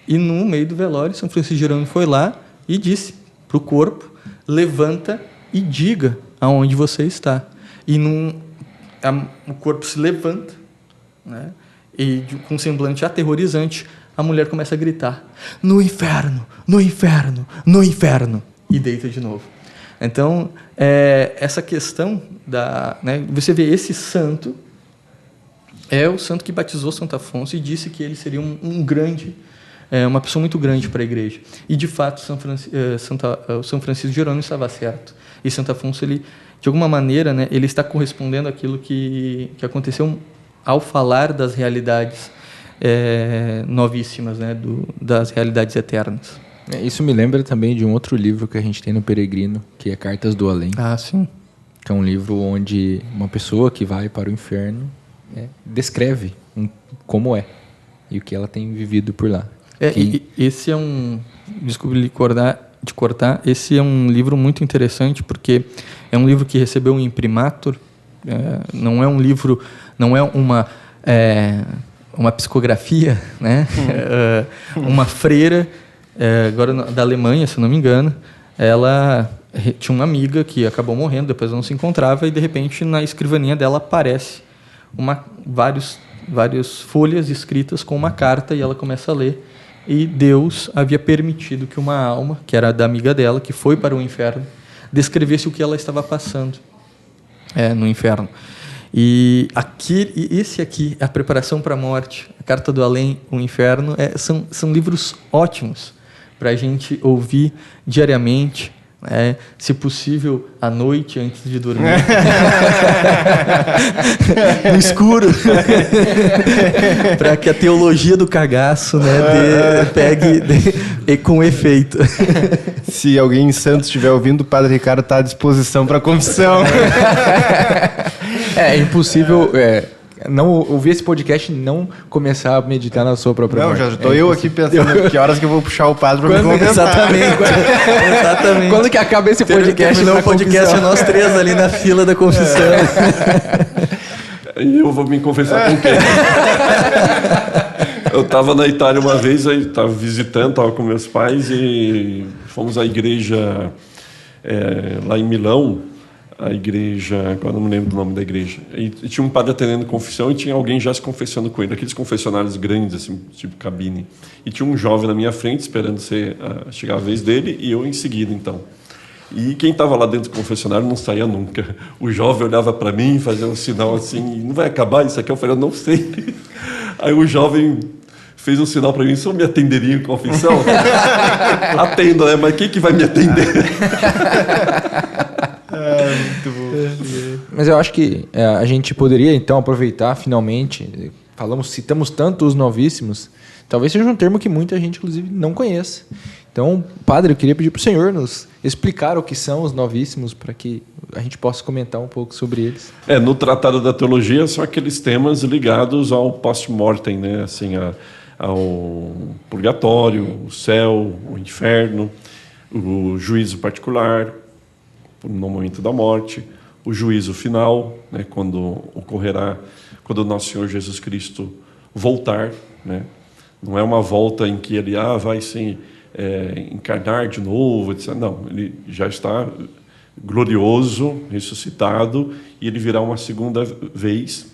E no meio do velório, São Francisco de Jerônimo foi lá e disse para o corpo: levanta e diga aonde você está. E o corpo se levanta, né? E com um semblante aterrorizante, a mulher começa a gritar: no inferno, no inferno, no inferno, e deita de novo. Então, essa questão né, você vê, esse santo é o santo que batizou Santo Afonso e disse que ele seria uma pessoa muito grande para a igreja. E, de fato, São Francisco de Jerônimo estava certo. E Santo Afonso, ele, de alguma maneira, né, ele está correspondendo àquilo que aconteceu ao falar das realidades novíssimas, né, das realidades eternas. Isso me lembra também de um outro livro que a gente tem no Peregrino, que é Cartas do Além. Ah, sim. Que é um livro onde uma pessoa que vai para o inferno descreve como é e o que ela tem vivido por lá. Esse é desculpe lhe cortar, esse é um livro muito interessante, porque é um livro que recebeu um imprimatur, não é um livro, não é uma psicografia, né? Uma freira, agora da Alemanha, se não me engano, ela tinha uma amiga que acabou morrendo, depois não se encontrava, e de repente na escrivaninha dela aparece várias folhas escritas com uma carta, e ela começa a ler. E Deus havia permitido que uma alma, que era da amiga dela, que foi para o inferno, descrevesse o que ela estava passando no inferno. E esse aqui, a preparação para a morte, a Carta do Além, o Inferno, são livros ótimos para a gente ouvir diariamente, se possível à noite antes de dormir, no escuro, para que a teologia do cagaço, né, pegue com efeito. Se alguém em Santos estiver ouvindo, o Padre Ricardo está à disposição para confissão. É impossível não ouvir esse podcast e não começar a meditar na sua própria morte. Não, já estou eu aqui pensando que horas que eu vou puxar o padre para me convencer. Exatamente. Quando que acaba esse podcast? Terminou o podcast, nós três ali na fila da confissão. E eu vou me confessar com quem? Eu estava na Itália uma vez, aí estava visitando, estava com meus pais e fomos à igreja lá em Milão. A igreja, agora não me lembro do nome da igreja. E tinha um padre atendendo confissão e tinha alguém já se confessando com ele, aqueles confessionários grandes, assim, tipo cabine. E tinha um jovem na minha frente, esperando chegar a vez dele, e eu em seguida, então. E quem estava lá dentro do confessionário não saía nunca. O jovem olhava para mim, fazia um sinal assim: não vai acabar isso aqui? Eu falei: eu não sei. Aí o jovem fez um sinal para mim: só me atenderia em confissão? Atendo, né? Mas quem que vai me atender? Muito bom. Mas eu acho que a gente poderia então aproveitar finalmente, citamos tanto os novíssimos, talvez seja um termo que muita gente inclusive não conheça. Então, padre, eu queria pedir para o senhor nos explicar o que são os novíssimos, para que a gente possa comentar um pouco sobre eles. No Tratado da Teologia são aqueles temas ligados ao post-mortem, né? Assim, ao purgatório, o céu, o inferno, o juízo particular no momento da morte, o juízo final, né, quando o nosso Senhor Jesus Cristo voltar, né? Não é uma volta em que ele vai se encarnar de novo, etc. Não, ele já está glorioso, ressuscitado, e ele virá uma segunda vez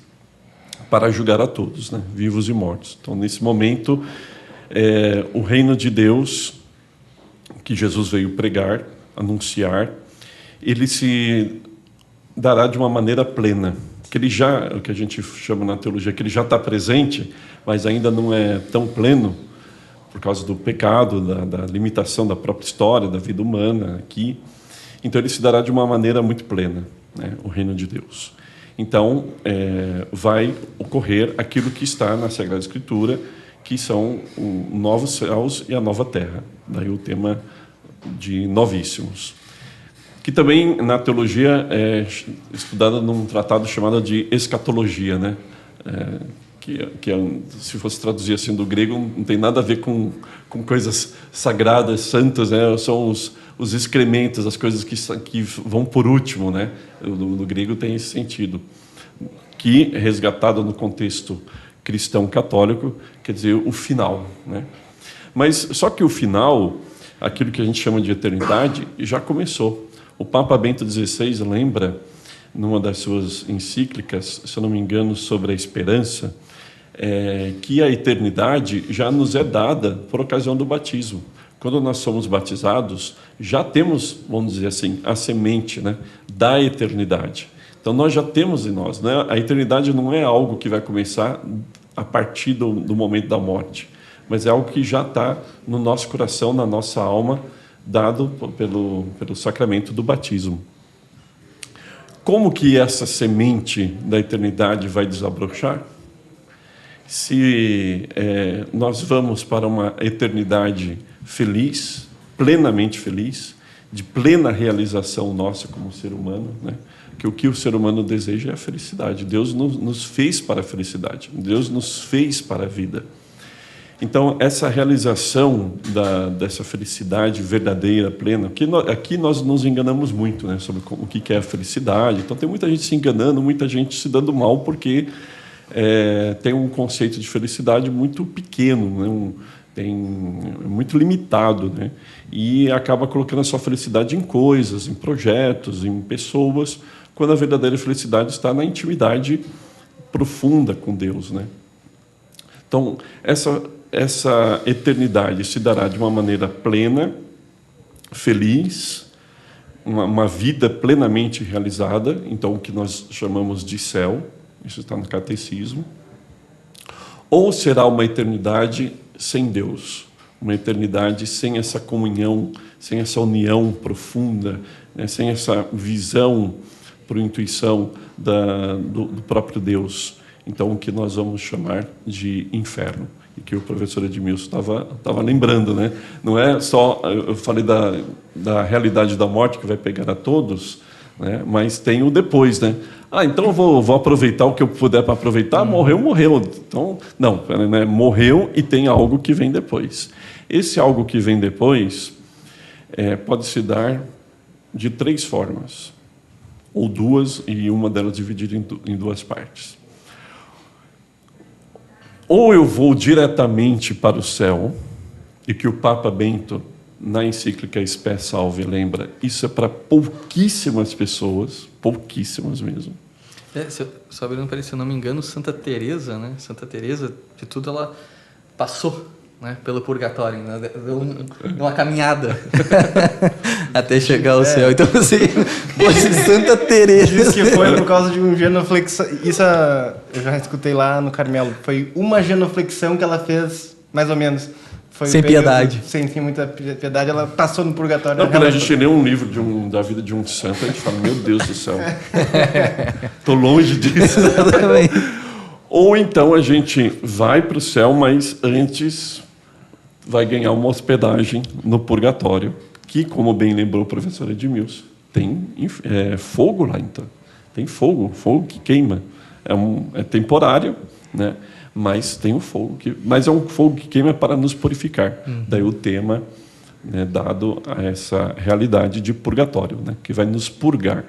para julgar a todos, né, vivos e mortos. Então, nesse momento, o reino de Deus, que Jesus veio pregar, anunciar, ele se dará de uma maneira plena, que ele já, o que a gente chama na teologia, que ele já está presente, mas ainda não é tão pleno por causa do pecado, da limitação da própria história, da vida humana aqui. Então ele se dará de uma maneira muito plena, né, o reino de Deus. Então vai ocorrer aquilo que está na Sagrada Escritura, que são os novos céus e a nova terra. Daí o tema de novíssimos, que também na teologia é estudada num tratado chamado de escatologia, né? Se fosse traduzir assim do grego, não tem nada a ver com coisas sagradas, santas, né? São os excrementos, as coisas que vão por último, né? No grego tem esse sentido, que resgatado no contexto cristão católico quer dizer o final, né? Mas só que o final, aquilo que a gente chama de eternidade, já começou. O Papa Bento XVI lembra, numa das suas encíclicas, se eu não me engano, sobre a esperança, que a eternidade já nos é dada por ocasião do batismo. Quando nós somos batizados, já temos, vamos dizer assim, a semente, né, da eternidade. Então, nós já temos em nós, né? A eternidade não é algo que vai começar a partir do momento da morte, mas é algo que já está no nosso coração, na nossa alma, dado pelo sacramento do batismo. Como que essa semente da eternidade vai desabrochar? Se nós vamos para uma eternidade feliz, plenamente feliz, de plena realização nossa como ser humano, né? Que o que o ser humano deseja é a felicidade. Deus nos fez para a felicidade. Deus nos fez para a vida. Então, essa realização dessa felicidade verdadeira, plena, aqui nós nos enganamos muito, né, sobre o que é a felicidade. Então, tem muita gente se enganando, muita gente se dando mal, porque tem um conceito de felicidade muito pequeno, né, muito limitado, né, e acaba colocando a sua felicidade em coisas, em projetos, em pessoas, quando a verdadeira felicidade está na intimidade profunda com Deus, né? Então, essa eternidade se dará de uma maneira plena, feliz, uma vida plenamente realizada, então o que nós chamamos de céu, isso está no catecismo, ou será uma eternidade sem Deus, uma eternidade sem essa comunhão, sem essa união profunda, né, sem essa visão por intuição do próprio Deus. Então, o que nós vamos chamar de inferno, e que o professor Edmilson estava lembrando, né? Não é só, eu falei da realidade da morte que vai pegar a todos, né? Mas tem o depois, né? Então eu vou aproveitar o que eu puder para aproveitar. Morreu. Então, não, né? Morreu e tem algo que vem depois. Esse algo que vem depois pode se dar de 3 formas, ou 2, e uma delas dividida em 2 partes. Ou eu vou diretamente para o céu, e que o Papa Bento, na encíclica Spes Salve, lembra, isso é para pouquíssimas pessoas, pouquíssimas mesmo. Só abrindo para, se eu não me engano, Santa Teresa, né? Santa Teresa, de tudo, ela passou, né, pelo purgatório, né? Deu uma caminhada até chegar ao céu. Então, assim, fosse Santa Teresa. Diz que foi por causa de um genuflexão. Isso eu já escutei lá no Carmelo. Foi uma genuflexão que ela fez, mais ou menos. Foi sem piedade. Sem muita piedade, ela passou no purgatório. Não, quando a gente lê um livro da vida de um santo, a gente fala, meu Deus do céu, estou longe disso. Exatamente. Ou então a gente vai para o céu, mas antes vai ganhar uma hospedagem no purgatório, que, como bem lembrou o professor Edmilson, tem fogo lá, então. Tem fogo que queima. É temporário, né? Mas tem o fogo, mas é um fogo que queima para nos purificar. Daí o tema, né, dado a essa realidade de purgatório, né, que vai nos purgar.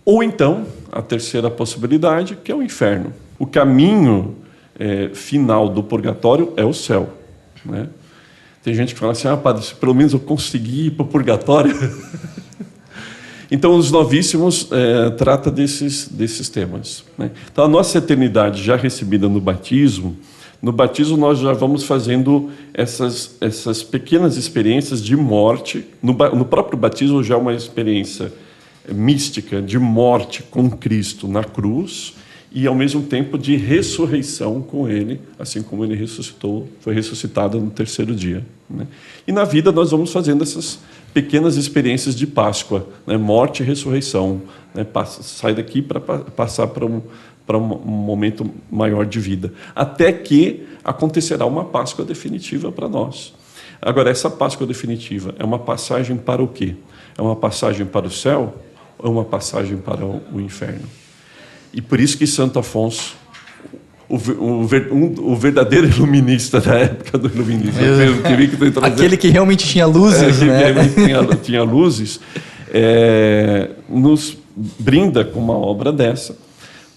Ou então, a terceira possibilidade, que é o inferno. O caminho final do purgatório é o céu, né? Tem gente que fala assim, padre, se pelo menos eu conseguir ir para o purgatório. Então, os novíssimos trata desses temas, né? Então, a nossa eternidade já recebida no batismo nós já vamos fazendo essas pequenas experiências de morte. No próprio batismo já é uma experiência mística de morte com Cristo na cruz e, ao mesmo tempo, de ressurreição com Ele, assim como Ele foi ressuscitado no 3º dia, né? E na vida nós vamos fazendo essas pequenas experiências de Páscoa, né? Morte e ressurreição, né? Sai daqui para passar para um momento maior de vida, até que acontecerá uma Páscoa definitiva para nós. Agora, essa Páscoa definitiva é uma passagem para o quê? É uma passagem para o céu ou é uma passagem para o inferno? E por isso que Santo Afonso, o verdadeiro iluminista da época do iluminismo. Aquele que realmente tinha luzes, né? Que realmente tinha luzes, nos brinda com uma obra dessa,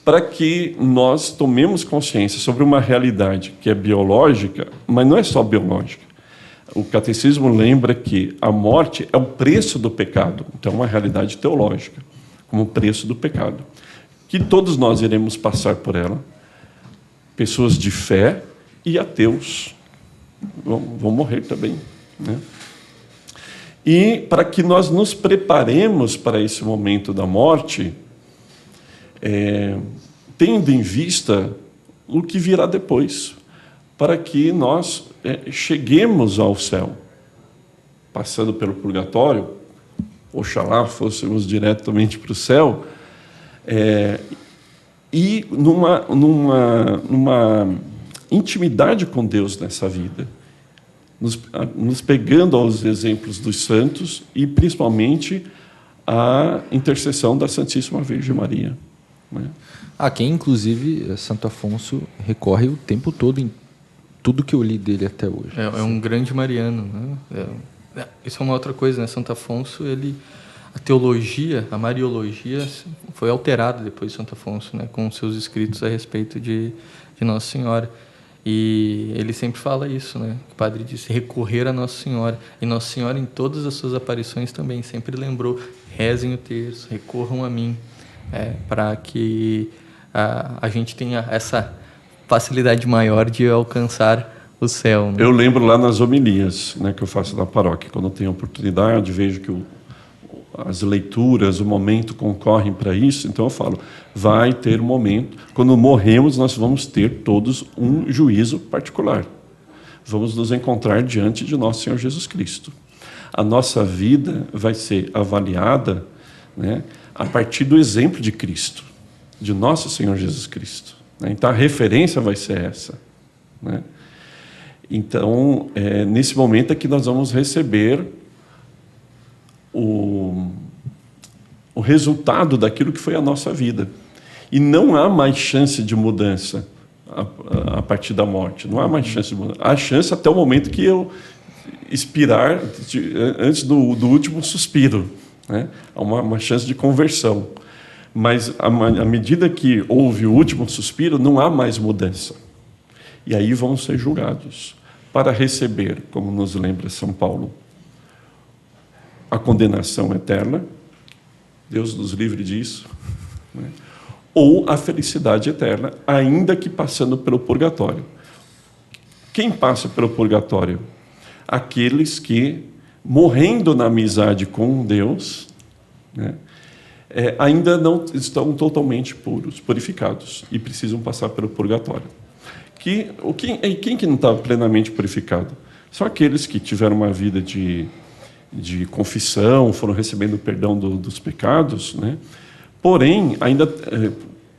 para que nós tomemos consciência sobre uma realidade que é biológica, mas não é só biológica. O catecismo lembra que a morte é o preço do pecado, então é uma realidade teológica, como o preço do pecado, que todos nós iremos passar por ela, pessoas de fé e ateus vão morrer também, né? E para que nós nos preparemos para esse momento da morte, tendo em vista o que virá depois, para que nós cheguemos ao céu, passando pelo purgatório, oxalá fôssemos diretamente para o céu, e numa intimidade com Deus nessa vida, nos pegando aos exemplos dos santos e principalmente a intercessão da Santíssima Virgem Maria, né? A quem, inclusive, Santo Afonso recorre o tempo todo em tudo que eu li dele até hoje. É um grande mariano, né? Isso é uma outra coisa, né? Santo Afonso, a teologia, a mariologia foi alterada depois de Santo Afonso, né? Com seus escritos a respeito de Nossa Senhora. E ele sempre fala isso, né? O padre disse, recorrer a Nossa Senhora. E Nossa Senhora, em todas as suas aparições também, sempre lembrou, rezem o terço, recorram a mim, para que a gente tenha essa facilidade maior de alcançar o céu, né? Eu lembro lá nas homilias, né, que eu faço na paróquia, quando eu tenho oportunidade, vejo que as leituras, o momento concorrem para isso, então eu falo, vai ter um momento, quando morremos nós vamos ter todos um juízo particular, vamos nos encontrar diante de nosso Senhor Jesus Cristo. A nossa vida vai ser avaliada, né, a partir do exemplo de Cristo, de nosso Senhor Jesus Cristo, né? Então a referência vai ser essa, né? Então, nesse momento é que nós vamos receber o resultado daquilo que foi a nossa vida. E não há mais chance de mudança a partir da morte. Não há mais chance de mudança. Há chance até o momento que eu expirar, antes do último suspiro, né? Há uma chance de conversão. Mas, à medida que houve o último suspiro, não há mais mudança. E aí vão ser julgados para receber, como nos lembra São Paulo, a condenação eterna, Deus nos livre disso, né? Ou a felicidade eterna, ainda que passando pelo purgatório. Quem passa pelo purgatório? Aqueles que, morrendo na amizade com Deus, né, ainda não estão totalmente puros, purificados, e precisam passar pelo purgatório. Quem que não está plenamente purificado? São aqueles que tiveram uma vida de confissão, foram recebendo o perdão dos pecados, né? Porém, ainda,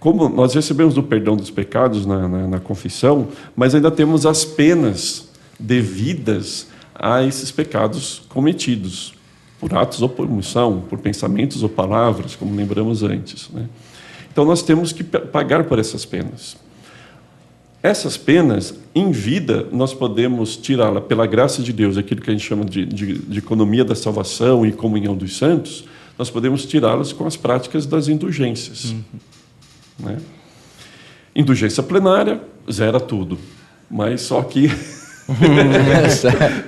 como nós recebemos o perdão dos pecados na confissão, mas ainda temos as penas devidas a esses pecados cometidos, por atos ou por omissão, por pensamentos ou palavras, como lembramos antes, né? Então, nós temos que pagar por essas penas. Essas penas, em vida, nós podemos tirá-la pela graça de Deus, aquilo que a gente chama de economia da salvação e comunhão dos santos, nós podemos tirá-las com as práticas das indulgências. Né? Indulgência plenária, zera tudo. Mas só que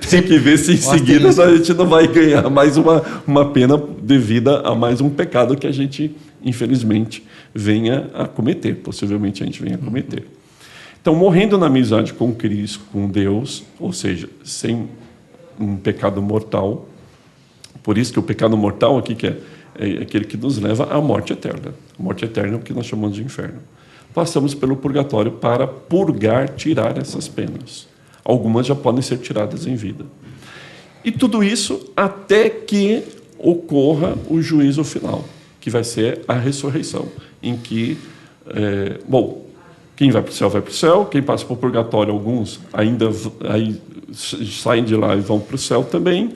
tem que ver se em seguida a gente não vai ganhar mais uma pena devida a mais um pecado que a gente, infelizmente, venha a cometer. Possivelmente a gente venha a cometer. Então, morrendo na amizade com Cristo, com Deus, ou seja, sem um pecado mortal, por isso que o pecado mortal aqui que é aquele que nos leva à morte eterna. A morte eterna é o que nós chamamos de inferno. Passamos pelo purgatório para purgar, tirar essas penas. Algumas já podem ser tiradas em vida. E tudo isso até que ocorra o juízo final, que vai ser a ressurreição, em que, quem vai para o céu vai para o céu, quem passa por purgatório, alguns ainda saem de lá e vão para o céu também,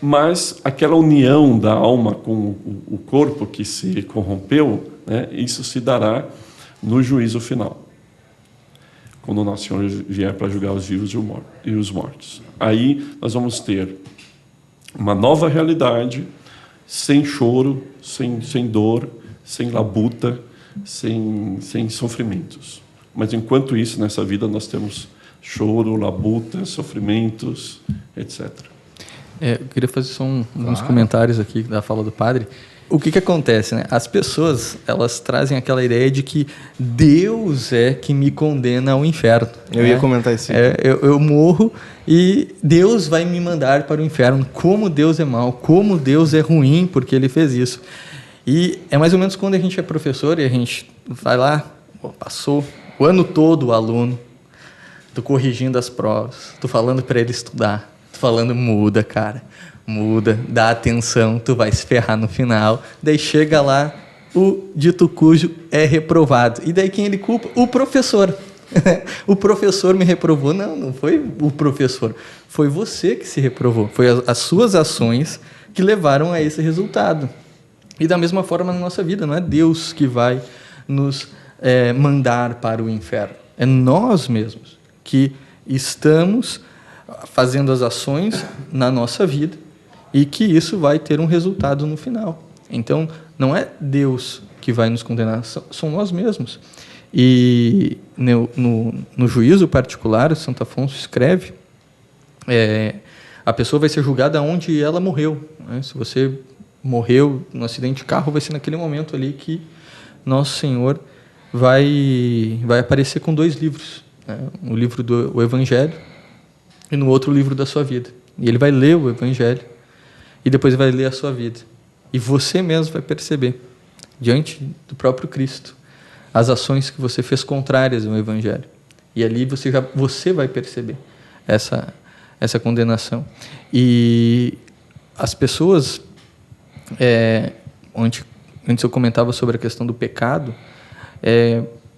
mas aquela união da alma com o corpo que se corrompeu, né, isso se dará no juízo final. quando o nosso Senhor vier para julgar os vivos e os mortos. Aí nós vamos ter uma nova realidade, sem choro, sem dor, sem labuta, sem sofrimentos. Mas enquanto isso, nessa vida, nós temos choro, labuta, sofrimentos, etc. Eu queria fazer só uns comentários aqui da fala do padre. O que acontece, né? As pessoas, elas trazem aquela ideia de que Deus é que me condena ao inferno. Eu ia comentar isso. Eu morro e Deus vai me mandar para o inferno. Como Deus é mau, como Deus é ruim porque Ele fez isso. E é mais ou menos quando a gente é professor e a gente vai lá, passou o ano todo o aluno, tô corrigindo as provas, tô falando para ele estudar, tô falando muda, cara. Muda, dá atenção, tu vai se ferrar no final. Daí chega lá, o dito cujo é reprovado. E daí quem ele culpa? O professor. O professor me reprovou. Não foi o professor. Foi você que se reprovou. Foi as suas ações que levaram a esse resultado. E da mesma forma na nossa vida, não é Deus que vai nos mandar para o inferno. É nós mesmos que estamos fazendo as ações na nossa vida e que isso vai ter um resultado no final. Então, não é Deus que vai nos condenar, são nós mesmos. E no juízo particular, Santo Afonso escreve, a pessoa vai ser julgada onde ela morreu. Né? Se você morreu no acidente de carro, vai ser naquele momento ali que Nosso Senhor vai aparecer com 2 livros. Né? O livro do Evangelho e no outro livro da sua vida. E ele vai ler o Evangelho e depois vai ler a sua vida. E você mesmo vai perceber, diante do próprio Cristo, as ações que você fez contrárias ao Evangelho. E ali você vai perceber essa condenação. E as pessoas, antes eu comentava sobre a questão do pecado,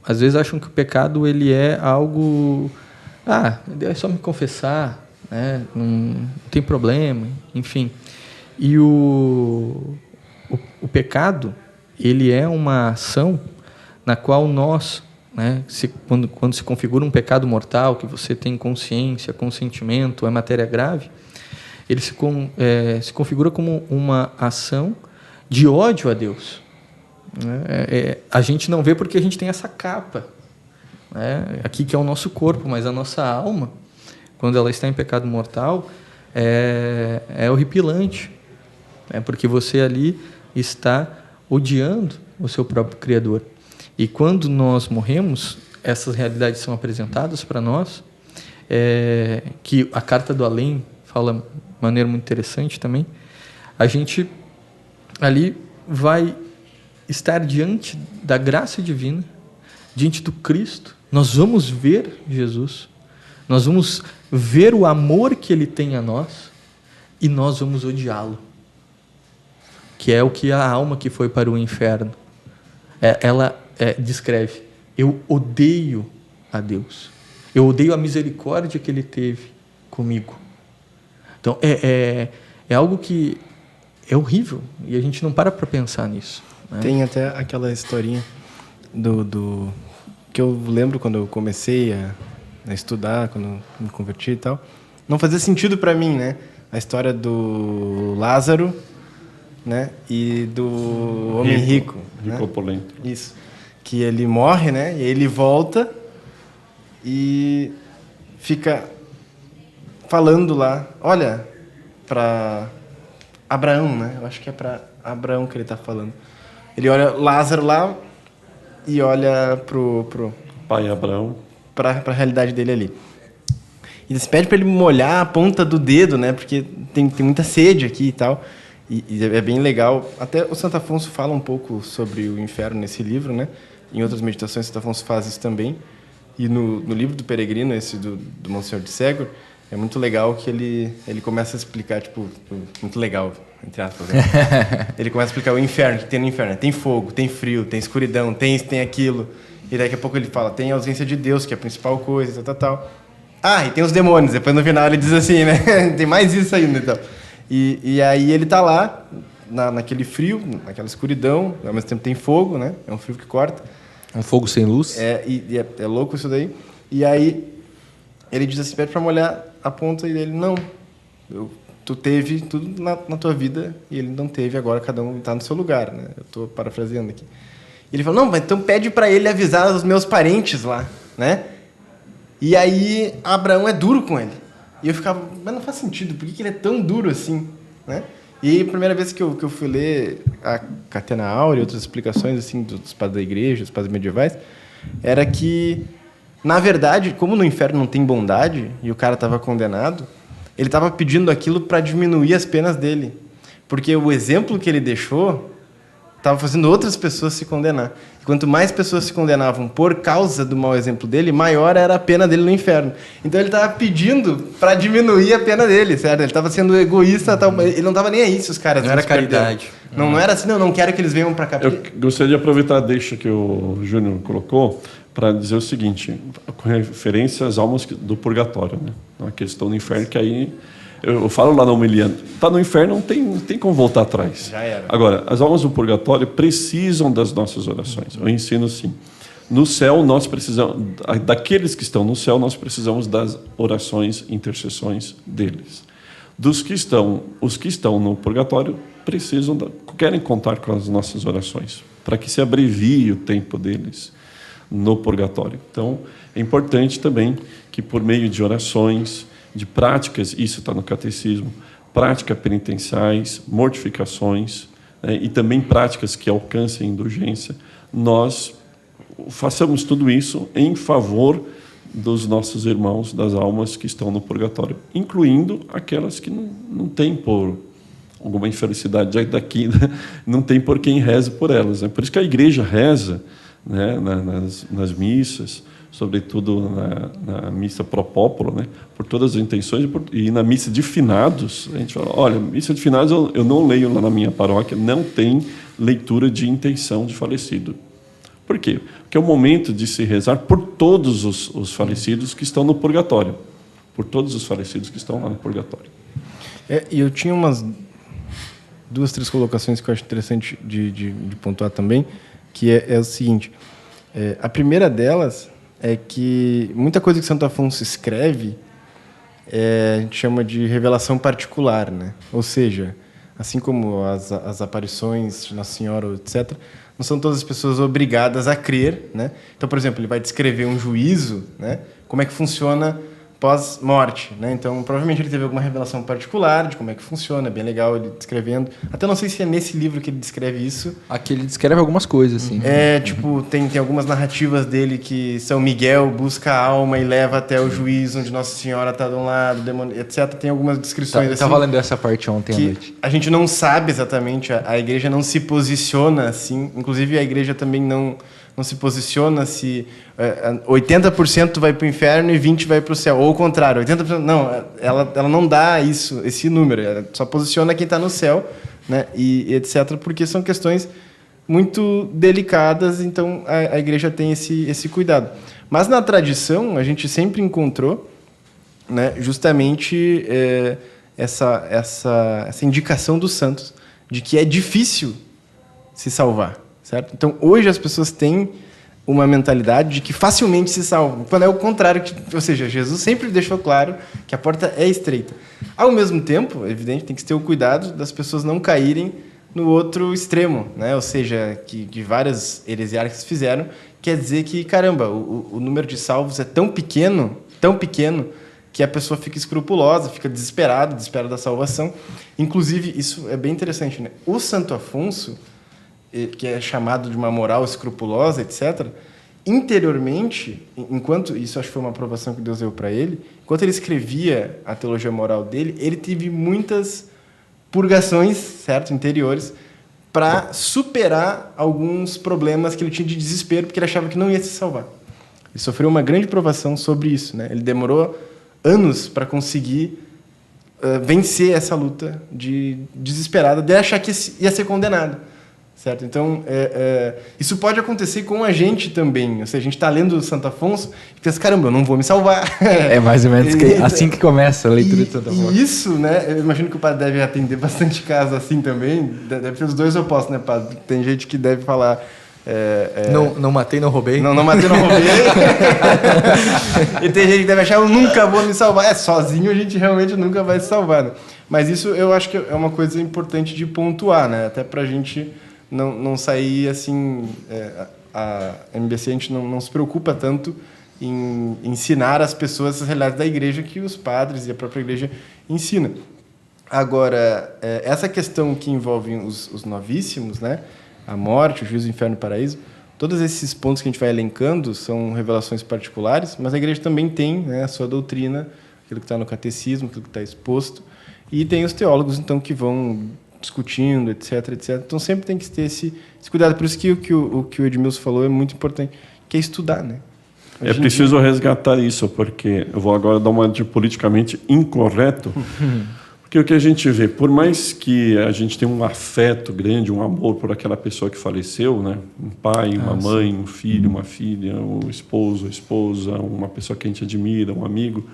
às vezes acham que o pecado ele é algo... é só me confessar, né? Não tem problema, enfim. E o pecado, ele é uma ação na qual nós, né, quando se configura um pecado mortal, que você tem consciência, consentimento, é matéria grave, ele se configura como uma ação de ódio a Deus. A gente não vê porque a gente tem essa capa, né, aqui que é o nosso corpo, mas a nossa alma, quando ela está em pecado mortal, é horripilante. Porque você ali está odiando o seu próprio Criador. E quando nós morremos, essas realidades são apresentadas para nós, que a Carta do Além fala de maneira muito interessante também. A gente ali vai estar diante da graça divina, diante do Cristo. Nós vamos ver Jesus, nós vamos ver o amor que Ele tem a nós e nós vamos odiá-lo. Que é o que a alma que foi para o inferno, ela descreve: eu odeio a Deus, eu odeio a misericórdia que Ele teve comigo. Então, é algo que é horrível, e a gente não para pensar nisso. Né? Tem até aquela historinha que eu lembro quando eu comecei a estudar, quando me converti e tal. Não fazia sentido para mim, né? A história do Lázaro, né? E do homem rico, rico né? opulento. Isso. Que ele morre, né? E ele volta e fica falando lá, olha, para Abraão, né? Eu acho que é para Abraão que ele está falando. Ele olha Lázaro lá e olha pro Pai Abraão, para a realidade dele ali. E ele se pede para ele molhar a ponta do dedo, né? Porque tem muita sede aqui e tal. E é bem legal. Até o Santo Afonso fala um pouco sobre o inferno nesse livro, né? Em outras meditações, Santo Afonso faz isso também. E no livro do Peregrino, esse do Monsenhor de Ségor, é muito legal que ele começa a explicar, muito legal, entre aspas, né? Ele começa a explicar o inferno, que tem no inferno. Tem fogo, tem frio, tem escuridão, tem isso, tem aquilo. E daqui a pouco ele fala, tem a ausência de Deus, que é a principal coisa, tal. E tem os demônios. Depois no final ele diz assim, né? Tem mais isso ainda, então. E aí ele tá lá, naquele frio, naquela escuridão, ao mesmo tempo tem fogo, né? É um frio que corta. Um fogo sem luz. É louco isso daí. E aí ele diz assim, pede para molhar a ponta, e ele, não, tu teve tudo na tua vida e ele não teve, agora cada um está no seu lugar, né? Eu estou parafraseando aqui. E ele falou, não, mas então pede para ele avisar os meus parentes lá, né? E aí Abraão é duro com ele. E eu ficava, mas não faz sentido, por que ele é tão duro assim, né? E a primeira vez que eu fui ler a Catena Áurea e outras explicações assim dos padres da igreja, dos padres medievais, era que, na verdade, como no inferno não tem bondade e o cara estava condenado, ele estava pedindo aquilo para diminuir as penas dele. Porque o exemplo que ele deixou estava fazendo outras pessoas se condenar. E quanto mais pessoas se condenavam por causa do mau exemplo dele, maior era a pena dele no inferno. Então ele estava pedindo para diminuir a pena dele, certo? Ele estava sendo egoísta, ele não estava nem aí se os caras não era caridade. Não era assim, não quero que eles venham para cá. Eu gostaria de aproveitar a deixa que o Júnior colocou para dizer o seguinte, com referência às almas do purgatório, né? A questão do inferno, que aí eu falo lá na homilia, tá no inferno, não tem como voltar atrás. Já era. Agora, as almas do purgatório precisam das nossas orações. Eu ensino sim. No céu, nós precisamos, daqueles que estão no céu, nós precisamos das orações, intercessões deles. Os que estão no purgatório querem contar com as nossas orações, para que se abrevie o tempo deles no purgatório. Então, é importante também que por meio de orações, de práticas, isso está no catecismo, práticas penitenciais, mortificações, né, e também práticas que alcancem indulgência, nós façamos tudo isso em favor dos nossos irmãos, das almas que estão no purgatório, incluindo aquelas que não têm por alguma infelicidade daqui, né, não tem por quem reze por elas. Né? Por isso que a igreja reza, né, nas missas, sobretudo na missa pro popolo, né, por todas as intenções, e na missa de finados, a gente fala, olha, missa de finados eu não leio lá na minha paróquia, não tem leitura de intenção de falecido. Por quê? Porque é o momento de se rezar por todos os falecidos que estão no purgatório, por todos os falecidos que estão lá no purgatório. E eu tinha umas 2, 3 colocações que eu acho interessante de pontuar também, que é o seguinte, a primeira delas é que muita coisa que Santo Afonso escreve a gente chama de revelação particular, né? Ou seja, assim como as aparições de Nossa Senhora, etc., não são todas as pessoas obrigadas a crer, né? Então, por exemplo, ele vai descrever um juízo, né? Como é que funciona pós-morte, né? Então, provavelmente ele teve alguma revelação particular de como é que funciona, é bem legal ele descrevendo. Até não sei se é nesse livro que ele descreve isso. Aqui ele descreve algumas coisas, assim. Tipo, tem algumas narrativas dele que São Miguel busca a alma e leva até o juízo, onde Nossa Senhora está de um lado, demônio, etc. Tem algumas descrições assim. Estava lendo essa parte ontem à noite. A gente não sabe exatamente, a igreja não se posiciona assim. Inclusive, a igreja também não se posiciona se 80% vai para o inferno e 20% vai para o céu. Ou o contrário, 80%... Não, ela não dá esse número. Ela só posiciona quem está no céu, né, e etc., porque são questões muito delicadas, então a igreja tem esse cuidado. Mas na tradição, a gente sempre encontrou, né, justamente essa indicação dos santos de que é difícil se salvar. Certo? Então, hoje as pessoas têm uma mentalidade de que facilmente se salvam, quando é o contrário, ou seja, Jesus sempre deixou claro que a porta é estreita. Ao mesmo tempo, é evidente, tem que ter o cuidado das pessoas não caírem no outro extremo, né? Ou seja, que várias heresiarcas fizeram, quer dizer que, caramba, o número de salvos é tão pequeno, que a pessoa fica escrupulosa, fica desesperada da salvação. Inclusive, isso é bem interessante, né? O Santo Afonso, que é chamado de uma moral escrupulosa, etc., interiormente, enquanto, isso acho que foi uma aprovação que Deus deu para ele, enquanto ele escrevia a teologia moral dele, ele teve muitas purgações, certo, interiores, para superar alguns problemas que ele tinha de desespero, porque ele achava que não ia se salvar. Ele sofreu uma grande provação sobre isso, né? Ele demorou anos para conseguir vencer essa luta desesperada de achar que ia ser condenado. Certo? Então, isso pode acontecer com a gente também. Ou seja, a gente está lendo Santo Afonso e pensa, caramba, eu não vou me salvar. É mais ou menos assim que começa a leitura de Santo Afonso. E isso, né? Eu imagino que o padre deve atender bastante casos assim também. Deve ter os dois opostos, né, padre? Tem gente que deve falar, Não matei, não roubei. Não matei, não roubei. E tem gente que deve achar, eu nunca vou me salvar. Sozinho a gente realmente nunca vai se salvar, né? Mas isso eu acho que é uma coisa importante de pontuar, né? Até pra gente não sair assim... a MBC, a gente não se preocupa tanto em ensinar às pessoas essas realidades da igreja que os padres e a própria igreja ensinam. Agora, essa questão que envolve os novíssimos, né? A morte, o juízo, o inferno e o paraíso, todos esses pontos que a gente vai elencando são revelações particulares, mas a igreja também tem, né, a sua doutrina, aquilo que está no catecismo, aquilo que está exposto, e tem os teólogos, então, que vão discutindo, etc, etc. Então, sempre tem que ter esse cuidado. Por isso que o que o Edmilson falou é muito importante, que é estudar, né? É preciso resgatar isso, porque eu vou agora dar uma de politicamente incorreto, porque o que a gente vê, por mais que a gente tenha um afeto grande, um amor por aquela pessoa que faleceu, né? Um pai, uma mãe, um filho, uma filha, um esposo, a esposa, uma pessoa que a gente admira, um amigo,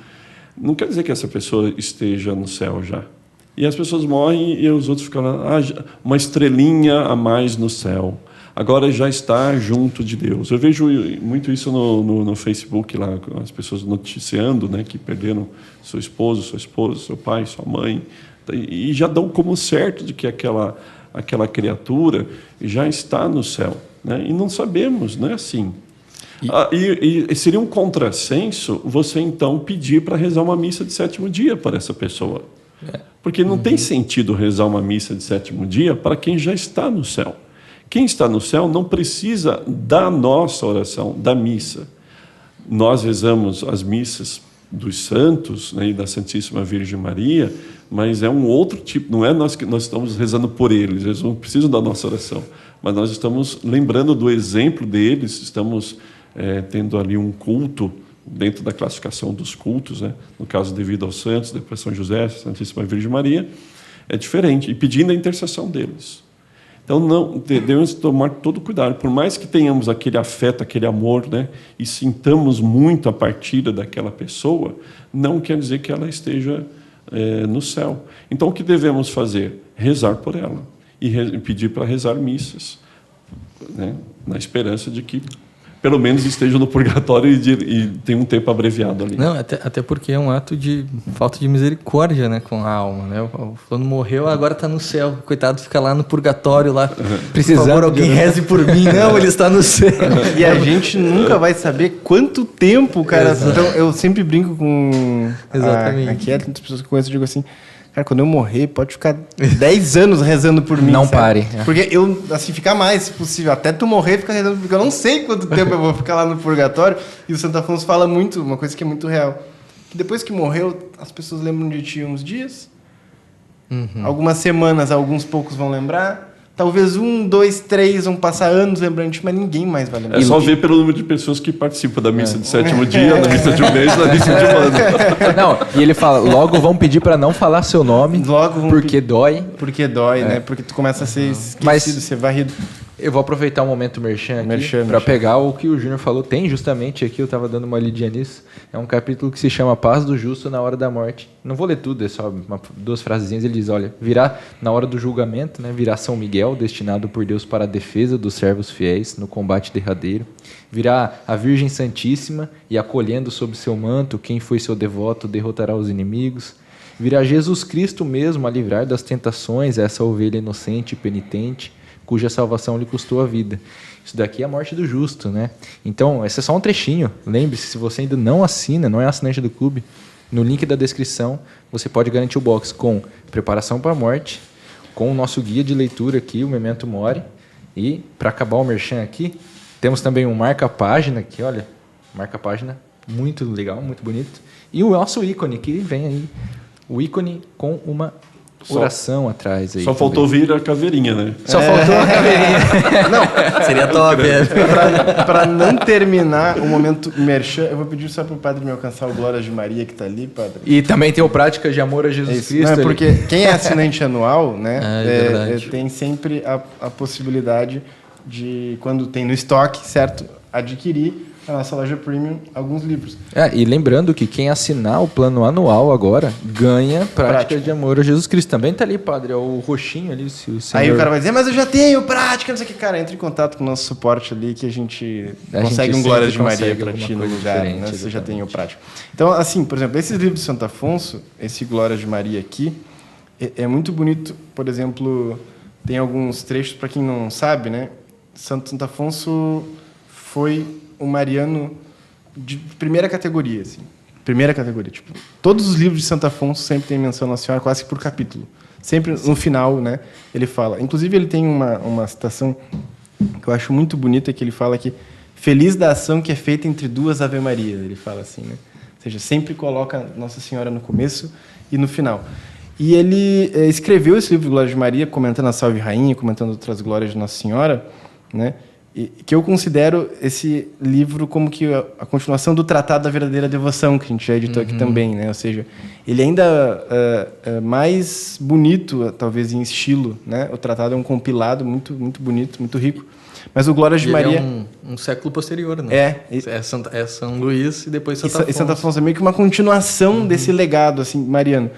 não quer dizer que essa pessoa esteja no céu já. E as pessoas morrem e os outros ficam lá, uma estrelinha a mais no céu. Agora já está junto de Deus. Eu vejo muito isso no Facebook, lá, as pessoas noticiando, né, que perderam seu esposo, sua esposa, seu pai, sua mãe, e já dão como certo de que aquela criatura já está no céu, né? E não sabemos, não é assim. E seria um contrassenso você, então, pedir para rezar uma missa de sétimo dia para essa pessoa. Porque não tem sentido rezar uma missa de sétimo dia para quem já está no céu. Quem está no céu não precisa da nossa oração, da missa. Nós rezamos as missas dos santos, né, e da Santíssima Virgem Maria, mas é um outro tipo, não é nós que nós estamos rezando por eles, eles não precisam da nossa oração, mas nós estamos lembrando do exemplo deles, estamos tendo ali um culto dentro da classificação dos cultos, né, no caso devido aos santos, depois São José, Santíssima Virgem Maria, é diferente, e pedindo a intercessão deles. Então, devemos tomar todo cuidado. Por mais que tenhamos aquele afeto, aquele amor, né, e sintamos muito a partida daquela pessoa, não quer dizer que ela esteja no céu. Então, o que devemos fazer? Rezar por ela. E pedir para rezar missas, né, na esperança de que pelo menos esteja no purgatório e tenha um tempo abreviado ali. Não, até porque é um ato de falta de misericórdia, né, com a alma, né? O fulano morreu, agora está no céu. Coitado, fica lá no purgatório, lá. Precisando, por favor, alguém reze por mim. Não, ele está no céu. E a gente nunca vai saber quanto tempo, cara. Exato. Então, eu sempre brinco com aqui é muitas pessoas que eu conheço, eu digo assim, cara, quando eu morrer, pode ficar 10 anos rezando por mim. Não sabe? pare. Porque eu, assim, ficar mais possível. Até tu morrer, ficar rezando, porque eu não sei quanto tempo eu vou ficar lá no purgatório. E o Santo Afonso fala muito, uma coisa que é muito real. Que depois que morreu, as pessoas lembram de ti uns dias. Algumas semanas, alguns poucos vão lembrar. Talvez 1, 2, 3 vão passar anos lembrando de ti, mas ninguém mais vai lembrar. É só ver pelo número de pessoas que participam da missa de sétimo dia, da missa de um mês, da missa de um ano. Não, e ele fala, logo vão pedir para não falar seu nome, logo vão porque dói. Porque dói, né? Porque tu começa a ser esquecido, ser varrido. Eu vou aproveitar o momento merchan aqui para pegar o que o Júnior falou. Tem justamente aqui, eu estava dando uma lidinha nisso. É um capítulo que se chama Paz do Justo na Hora da Morte. Não vou ler tudo, é só 2 frasezinhas. Ele diz, olha, virá na hora do julgamento, né, virá São Miguel, destinado por Deus para a defesa dos servos fiéis no combate derradeiro. Virá a Virgem Santíssima e acolhendo sob seu manto quem foi seu devoto derrotará os inimigos. Virá Jesus Cristo mesmo a livrar das tentações essa ovelha inocente e penitente, cuja salvação lhe custou a vida. Isso daqui é a morte do justo, né? Então, esse é só um trechinho. Lembre-se, se você ainda não assina, não é assinante do clube, no link da descrição, você pode garantir o box com preparação para a morte, com o nosso guia de leitura aqui, o Memento Mori. E, para acabar o merchan aqui, temos também um marca-página aqui, olha. Marca-página muito legal, muito bonito. E o nosso ícone, que vem aí. O ícone com uma oração atrás aí. Só faltou vir a caveirinha, né? Só faltou a caveirinha. Não, seria top. Para não terminar o momento merchan, eu vou pedir só pro padre me alcançar o Glórias de Maria que tá ali, padre. E também tem o Práticas de Amor a Jesus Cristo. Não, porque quem é assinante anual, né, verdade. tem sempre a possibilidade de, quando tem no estoque, certo, adquirir. na nossa loja premium alguns livros. E lembrando que quem assinar o plano anual agora ganha prática de amor a Jesus Cristo. Também tá ali, padre, é o roxinho ali. Se o senhor... Aí o cara vai dizer, mas eu já tenho prática, não sei o que. Cara, entre em contato com o nosso suporte ali que a gente consegue gente um Glória de sempre Maria consegue para alguma ti no coisa lugar, diferente, né? Você já exatamente. tem o prático. Então, assim, por exemplo, esses livros de Santo Afonso, esse Glória de Maria aqui, é muito bonito. Por exemplo, tem alguns trechos, para quem não sabe, né? Santo Afonso foi um mariano de primeira categoria, assim. Primeira categoria. Tipo, todos os livros de Santo Afonso sempre tem menção Nossa Senhora, quase que por capítulo. Sempre no final, né, ele fala. Inclusive, ele tem uma citação que eu acho muito bonita, que ele fala que feliz da ação que é feita entre duas Ave Maria. Ele fala assim, né? Ou seja, sempre coloca Nossa Senhora no começo e no final. E ele escreveu esse livro de Glória de Maria, comentando a Salve Rainha, comentando outras glórias de Nossa Senhora, né? E que eu considero esse livro como que a continuação do Tratado da Verdadeira Devoção, que a gente já editou aqui também, né? Ou seja, ele ainda é mais bonito, talvez em estilo, né? O tratado é um compilado muito, muito bonito, muito rico. Mas o Glória de Maria... Ele é um século posterior, né? É São Luís e depois Santo Afonso. E Santo Afonso é meio que uma continuação desse legado assim, mariano.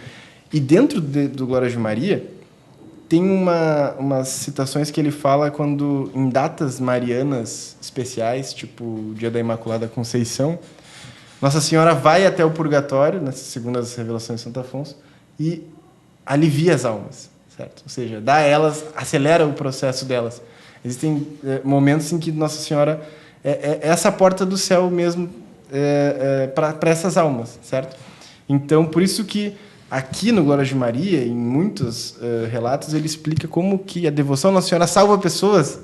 E dentro do Glória de Maria... tem umas citações que ele fala quando, em datas marianas especiais, tipo o dia da Imaculada Conceição, Nossa Senhora vai até o purgatório, segundo as revelações de Santo Afonso, e alivia as almas, certo? Ou seja, dá a elas, acelera o processo delas. Existem momentos em que Nossa Senhora é essa porta do céu mesmo para essas almas, certo? Então, por isso que aqui no Glória de Maria, em muitos relatos, ele explica como que a devoção à Nossa Senhora salva pessoas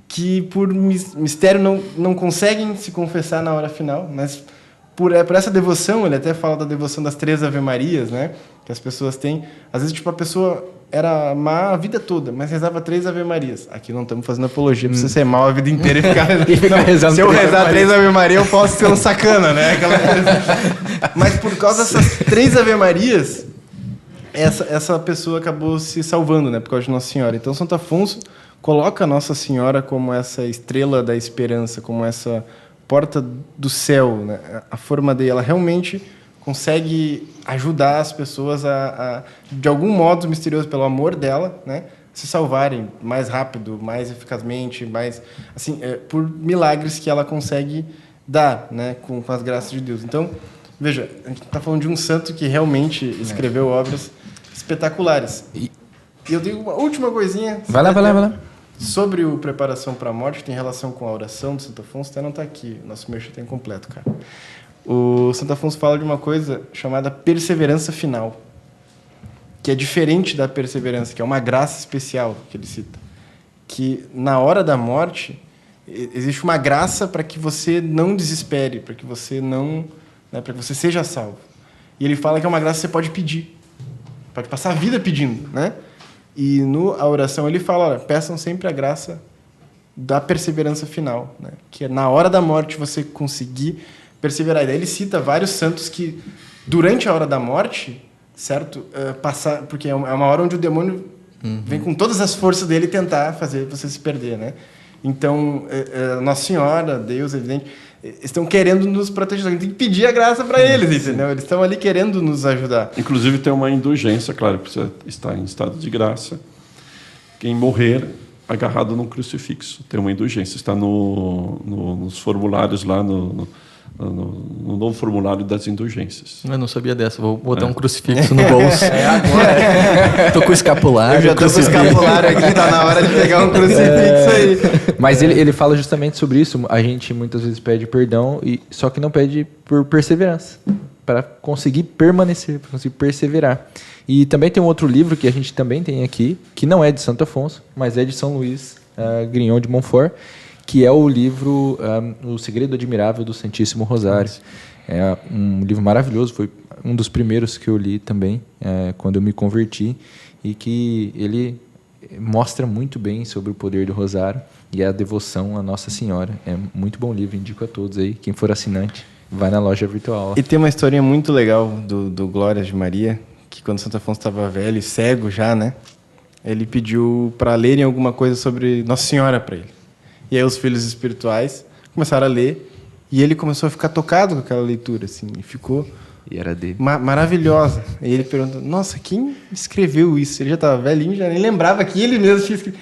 que, por mistério, não conseguem se confessar na hora final, mas por essa devoção, ele até fala da devoção das 3 Ave-Marias, né, que as pessoas têm. Às vezes, tipo, a pessoa era má a vida toda, mas rezava 3 Ave-Marias. Aqui não estamos fazendo apologia para você ser mal a vida inteira e ficar... rezando se eu rezar 3 Ave-Marias, eu posso ser um sacana, né? Aquela coisa. Mas por causa dessas 3 Ave-Marias, essa pessoa acabou se salvando, né? Por causa de Nossa Senhora. Então, Santo Afonso coloca Nossa Senhora como essa estrela da esperança, como essa porta do céu, né? A forma dela, ela realmente consegue ajudar as pessoas de algum modo misterioso, pelo amor dela, né, se salvarem mais rápido, mais eficazmente, mais assim, por milagres que ela consegue dar, né, com as graças de Deus. Então, veja, a gente está falando de um santo que realmente escreveu obras espetaculares. E eu tenho uma última coisinha. Vai lá. Sobre o preparação para a morte, que tem relação com a oração do Santo Afonso, até não está aqui. Nosso merchan está incompleto, cara. O Santo Afonso fala de uma coisa chamada perseverança final, que é diferente da perseverança, que é uma graça especial que ele cita. Que na hora da morte existe uma graça para que você não desespere, para que você não, né, para que você seja salvo. E ele fala que é uma graça que você pode pedir, pode passar a vida pedindo, né? E a oração ele fala, olha, peçam sempre a graça da perseverança final, né? Que é na hora da morte você conseguir perseverar. E daí ele cita vários santos que, durante a hora da morte, certo? Passar, porque é uma hora onde o demônio vem com todas as forças dele tentar fazer você se perder, né? Então, Nossa Senhora, Deus, evidente, estão querendo nos proteger. A gente tem que pedir a graça para eles, entendeu? Eles estão ali querendo nos ajudar. Inclusive, tem uma indulgência, claro, precisa estar em estado de graça. Quem morrer agarrado num crucifixo tem uma indulgência. Está nos formulários lá, no novo formulário das indulgências. Eu não sabia dessa. Vou botar um crucifixo no bolso. Agora. Tô com o escapulário. Eu já tô com o escapulário aqui, tá na hora de pegar um crucifixo aí. Mas ele fala justamente sobre isso. A gente muitas vezes pede perdão, só que não pede por perseverança, para conseguir permanecer, para conseguir perseverar. E também tem um outro livro que a gente também tem aqui, que não é de Santo Afonso, mas é de São Luís Grignon de Montfort, que é o livro O Segredo Admirável do Santíssimo Rosário. É um livro maravilhoso, foi um dos primeiros que eu li também, quando eu me converti, e que ele mostra muito bem sobre o poder do Rosário e a devoção à Nossa Senhora. É muito bom livro, indico a todos aí. Quem for assinante, vai na loja virtual. E tem uma historinha muito legal do Glória de Maria, que quando Santo Afonso estava velho e cego já, né, ele pediu para lerem alguma coisa sobre Nossa Senhora para ele. E aí os filhos espirituais começaram a ler E ele começou a ficar tocado com aquela leitura, assim, e ficou E era dele. maravilhosa. E ele perguntou, nossa, quem escreveu isso? Ele já estava velhinho, já nem lembrava que ele mesmo tinha escrito.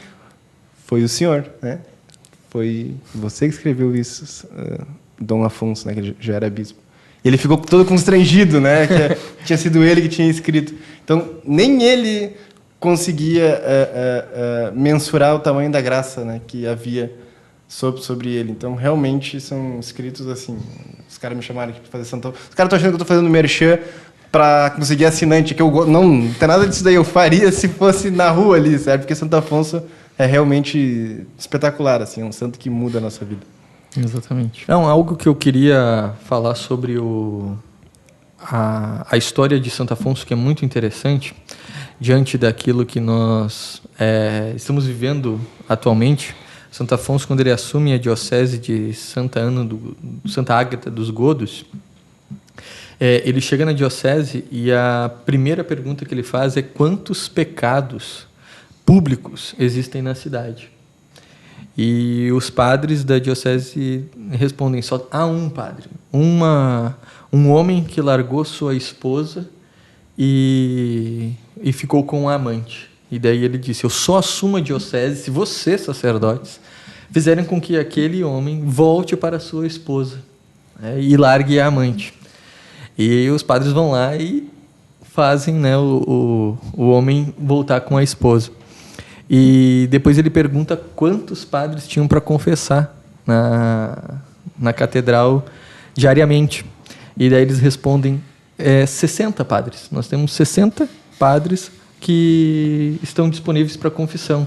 Foi o senhor, né? Foi você que escreveu isso, Dom Afonso, né, que já era bispo. E ele ficou todo constrangido, né, que tinha sido ele que tinha escrito. Então, nem ele conseguia mensurar o tamanho da graça, né, que havia sobre ele. Então, realmente, são escritos assim. Os caras me chamaram aqui para fazer Santo Afonso. Os caras estão achando que eu estou fazendo merchan para conseguir assinante, que eu não tem nada disso daí. Eu faria se fosse na rua ali, certo? Porque Santo Afonso é realmente espetacular, assim, é um santo que muda a nossa vida. Exatamente. Não, algo que eu queria falar sobre a história de Santo Afonso, que é muito interessante, diante daquilo que nós estamos vivendo atualmente. Santo Afonso, quando ele assume a diocese de Santa Ágata dos Godos, ele chega na diocese e a primeira pergunta que ele faz é quantos pecados públicos existem na cidade. E os padres da diocese respondem só há um padre, um homem que largou sua esposa e ficou com um amante. E daí ele disse, eu só assumo a diocese se vocês, sacerdotes, fizerem com que aquele homem volte para sua esposa, né, e largue a amante. E os padres vão lá e fazem, né, o homem voltar com a esposa. E depois ele pergunta quantos padres tinham para confessar na catedral diariamente. E daí eles respondem 60 padres. Nós temos 60 padres que estão disponíveis para confissão.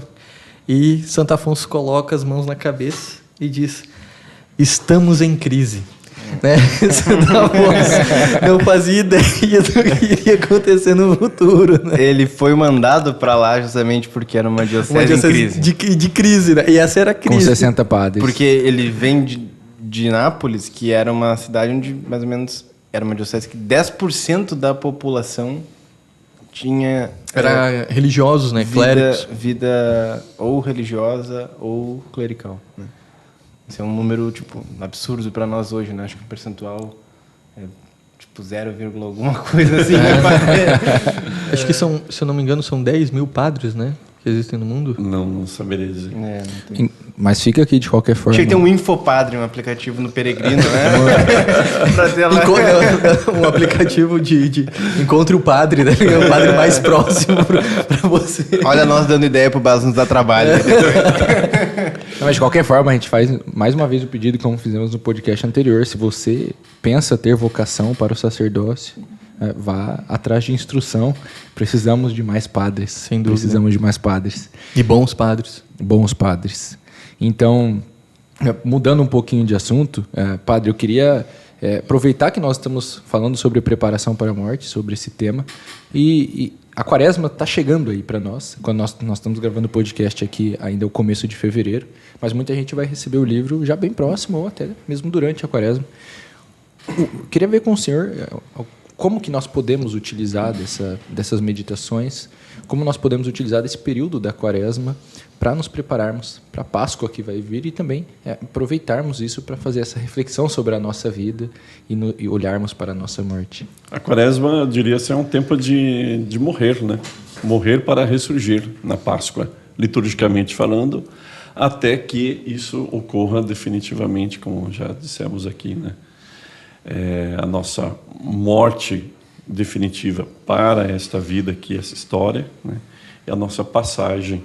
E Santo Afonso coloca as mãos na cabeça e diz, estamos em crise. Né? Santo Afonso não fazia ideia do que iria acontecer no futuro. Né? Ele foi mandado para lá justamente porque era uma diocese em crise. De crise, né? E essa era a crise. Com 60 padres. Porque ele vem de Nápoles, que era uma cidade onde mais ou menos era uma diocese que 10% da população tinha... Era religiosos, né? Clérigos. Vida ou religiosa ou clerical, né? Esse é um número, tipo, absurdo para nós hoje, né? Acho que o percentual é, tipo, 0, alguma coisa assim. Acho que são, se eu não me engano, são 10 mil padres, né? Que existem no mundo. Não saberia dizer. Não tem. Mas fica aqui de qualquer forma. Tinha que ter um Infopadre, um aplicativo no Peregrino, né? Pra ter lá. Um aplicativo de encontre o padre, né? O padre mais próximo para você. Olha nós dando ideia pro Baso nos dar trabalho. Não, mas de qualquer forma, a gente faz mais uma vez o pedido, como fizemos no podcast anterior. Se você pensa ter vocação para o sacerdócio, vá atrás de instrução. Precisamos de mais padres. Sem dúvida. Precisamos de mais padres. E bons padres. Bons padres. Então, mudando um pouquinho de assunto, padre, eu queria aproveitar que nós estamos falando sobre preparação para a morte, sobre esse tema, e a quaresma está chegando aí para nós, quando nós estamos gravando o podcast aqui, ainda é o começo de fevereiro, mas muita gente vai receber o livro já bem próximo, ou até mesmo durante a quaresma. Queria ver com o senhor como que nós podemos utilizar dessas meditações, como nós podemos utilizar esse período da quaresma para nos prepararmos para a Páscoa que vai vir e também aproveitarmos isso para fazer essa reflexão sobre a nossa vida e olharmos para a nossa morte. A quaresma, eu diria, é um tempo de morrer, né? Morrer para ressurgir na Páscoa, liturgicamente falando, até que isso ocorra definitivamente, como já dissemos aqui, né? A nossa morte definitiva para esta vida aqui, essa história, né? E a nossa passagem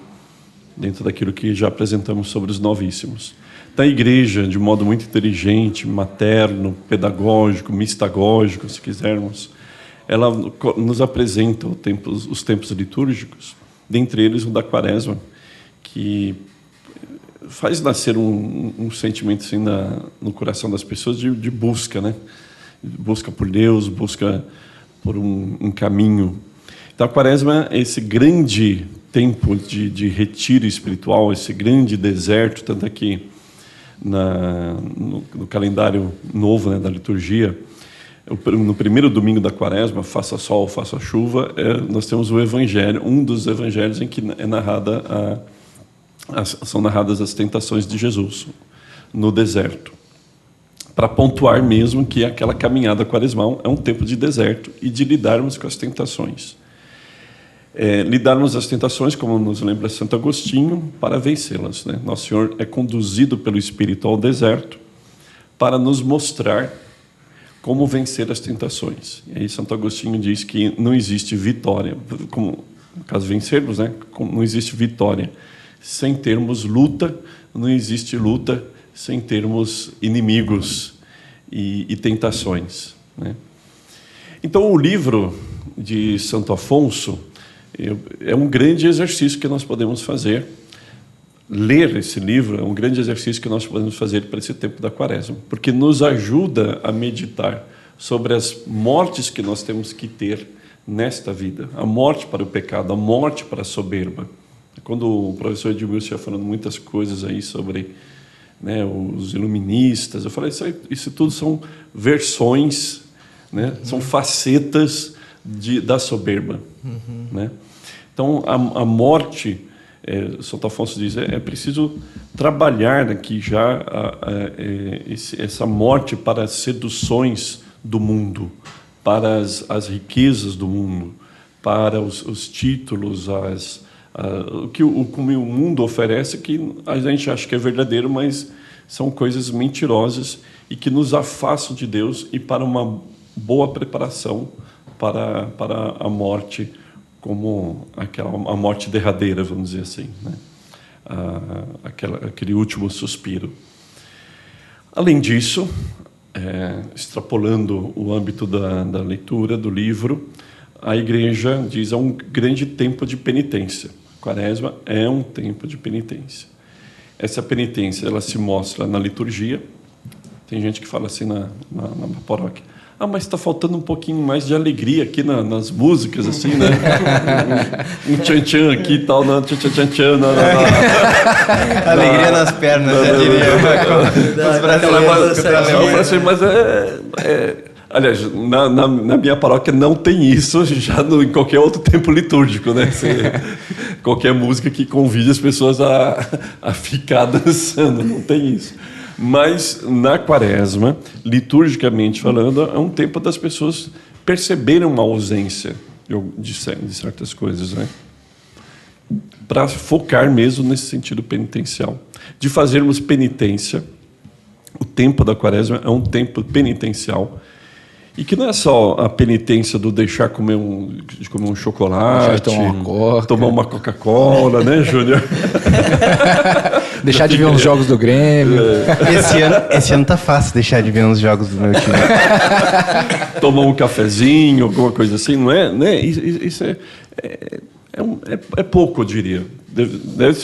dentro daquilo que já apresentamos sobre os novíssimos. Da igreja, de modo muito inteligente, materno, pedagógico, mistagógico, se quisermos, ela nos apresenta os tempos litúrgicos, dentre eles o da quaresma, que faz nascer um sentimento assim no coração das pessoas de busca, né? Busca por Deus, busca por um caminho. Então a quaresma é esse grande tempo de retiro espiritual, esse grande deserto, tanto aqui no calendário novo, né, da liturgia, no primeiro domingo da quaresma, faça sol, faça chuva, nós temos o evangelho, um dos evangelhos em que são narradas as tentações de Jesus no deserto. para pontuar mesmo que aquela caminhada quaresmal é um tempo de deserto e de lidarmos com as tentações. Lidarmos as tentações, como nos lembra Santo Agostinho, para vencê-las, né? Nosso Senhor é conduzido pelo Espírito ao deserto para nos mostrar como vencer as tentações. E aí Santo Agostinho diz que não existe vitória, como no caso vencermos, né? Não existe vitória sem termos luta, não existe luta sem termos inimigos e tentações, né? Então o livro de Santo Afonso é um grande exercício que nós podemos fazer. Ler esse livro é um grande exercício que nós podemos fazer para esse tempo da Quaresma, porque nos ajuda a meditar sobre as mortes que nós temos que ter nesta vida. A morte para o pecado, a morte para a soberba. Quando o professor Edmilson ia falando muitas coisas aí sobre, né, os iluministas, eu falei, isso tudo são versões, né, são facetas da soberba. Né? Então, a morte, Santo Afonso diz, é preciso trabalhar aqui já essa morte para as seduções do mundo, para as riquezas do mundo, para os títulos, como o mundo oferece, que a gente acha que é verdadeiro, mas são coisas mentirosas e que nos afastam de Deus e para uma boa preparação para a morte, como a morte derradeira, vamos dizer assim, né? Aquele último suspiro. Além disso, extrapolando o âmbito da leitura do livro, a Igreja diz é um grande tempo de penitência. Quaresma é um tempo de penitência. Essa penitência ela se mostra na liturgia. Tem gente que fala assim na paróquia: mas está faltando um pouquinho mais de alegria aqui nas músicas, assim, né? Um tchan-tchan aqui e tal, tchan-tchan-tchan. Alegria nas pernas, eu diria. Os brasileiros. Mas aliás, na minha paróquia não tem isso, já em qualquer outro tempo litúrgico, né? Qualquer música que convide as pessoas a ficar dançando, não tem isso. Mas na Quaresma, liturgicamente falando, é um tempo das pessoas perceberem uma ausência de certas coisas, né? Para focar mesmo nesse sentido penitencial, de fazermos penitência. O tempo da Quaresma é um tempo penitencial. E que não é só a penitência do deixar de comer um chocolate, tomar uma Coca-Cola, né, Júnior? Deixar de ver uns jogos do Grêmio. Esse ano tá fácil deixar de ver uns jogos do meu time. Tomar um cafezinho, alguma coisa assim, não é? Né? Isso é pouco, eu diria. Deve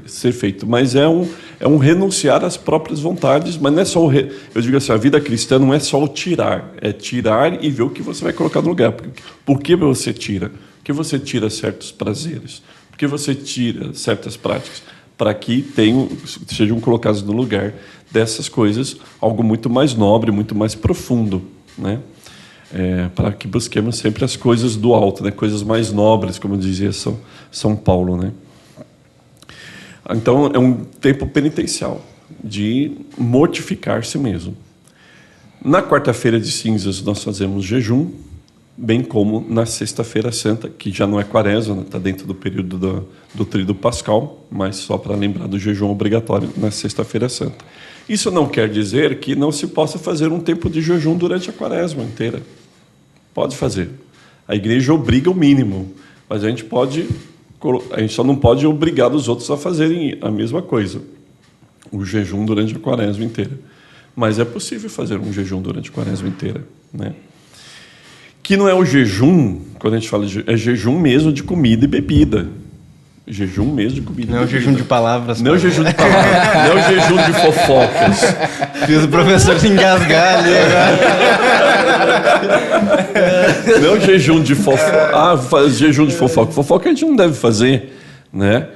ser feito, mas é um renunciar às próprias vontades, mas não é só eu digo assim, a vida cristã não é só o tirar, é tirar e ver o que você vai colocar no lugar. Por que você tira? Por que você tira certos prazeres? Por que você tira certas práticas? Para que sejam colocados no lugar dessas coisas algo muito mais nobre, muito mais profundo, né? Para que busquemos sempre as coisas do alto, né? Coisas mais nobres, como dizia São Paulo, né? Então, é um tempo penitencial, de mortificar-se mesmo. Na quarta-feira de cinzas, nós fazemos jejum, bem como na sexta-feira santa, que já não é quaresma, está dentro do período do tríduo pascal, mas só para lembrar do jejum obrigatório na sexta-feira santa. Isso não quer dizer que não se possa fazer um tempo de jejum durante a quaresma inteira. Pode fazer. A igreja obriga o mínimo, mas a gente só não pode obrigar os outros a fazerem a mesma coisa, o jejum durante a quaresma inteira. Mas é possível fazer um jejum durante a quaresma inteira, né? Que não é o jejum, quando a gente fala é jejum mesmo de comida e bebida. Jejum mesmo de comida. Não é o jejum de palavras. Não é o jejum de palavras. Não é o jejum de fofocas. Fiz o professor se engasgar ali agora. Não é o jejum de fofoca. Jejum de fofoca. Fofoca a gente não deve fazer, né?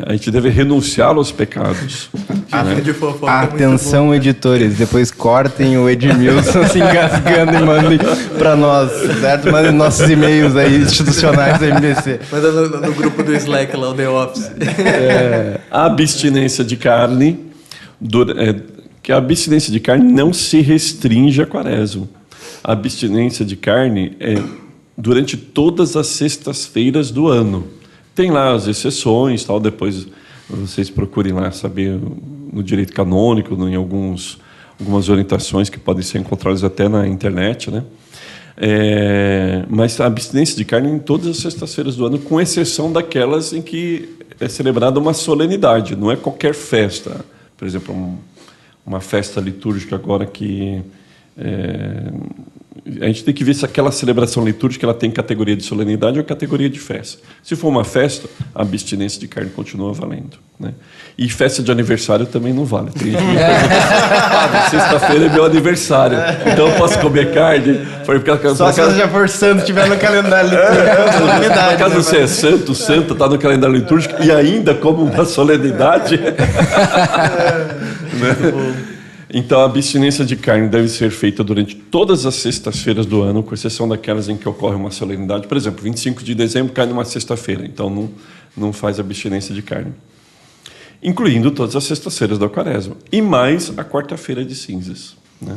A gente deve renunciar aos pecados. Né? De fofoca. Atenção, editores, depois cortem o Edmilson se engasgando e mandem para nós, certo? Mandem nossos e-mails aí institucionais da MBC. Manda no grupo do Slack lá, o The Office. A abstinência de carne, que a abstinência de carne não se restringe à quaresma. A abstinência de carne é durante todas as sextas-feiras do ano. Tem lá as exceções, tal, depois vocês procurem lá saber no direito canônico, em algumas orientações que podem ser encontradas até na internet, né? Mas a abstinência de carne em todas as sextas-feiras do ano, com exceção daquelas em que é celebrada uma solenidade, não é qualquer festa. Por exemplo, uma festa litúrgica agora que... a gente tem que ver se aquela celebração litúrgica ela tem categoria de solenidade ou categoria de festa. Se for uma festa, a abstinência de carne continua valendo, né? E festa de aniversário também não vale. Tem gente que pergunta, sexta-feira é meu aniversário, então eu posso comer carne? Só se você já for santo, estiver no calendário litúrgico. Por acaso você é santo, santa, está no calendário litúrgico e ainda como uma solenidade? Né? Então, a abstinência de carne deve ser feita durante todas as sextas-feiras do ano, com exceção daquelas em que ocorre uma solenidade. Por exemplo, 25 de dezembro cai numa sexta-feira, então não faz abstinência de carne. Incluindo todas as sextas-feiras da quaresma. E mais a quarta-feira de cinzas, né?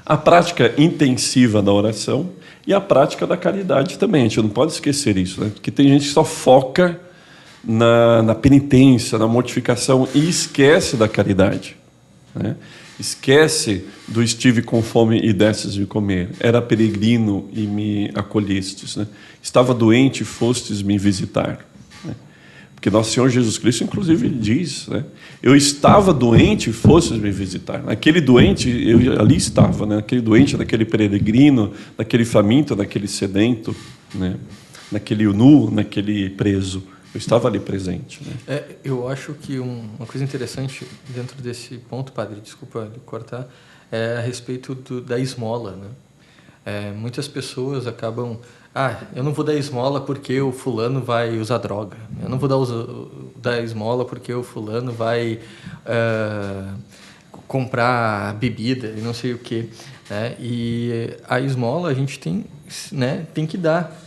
A prática intensiva da oração e a prática da caridade também. A gente não pode esquecer isso, né? Porque tem gente que só foca na penitência, na mortificação e esquece da caridade, né? Esquece do estive com fome e destes de comer. Era peregrino e me acolhestes, né? Estava doente e fostes me visitar, né? Porque nosso Senhor Jesus Cristo, inclusive, diz, né? Eu estava doente e fostes me visitar. Naquele doente, eu ali estava, né? Naquele doente, naquele peregrino, naquele faminto, naquele sedento, né? Naquele nu, naquele preso. Eu estava ali presente, né? Eu acho que uma coisa interessante dentro desse ponto, padre, desculpa lhe cortar, é a respeito da esmola, né? Muitas pessoas acabam... eu não vou dar esmola porque o fulano vai usar droga. Eu não vou dar esmola porque o fulano vai comprar bebida e não sei o quê, né? E a esmola a gente tem, né, tem que dar.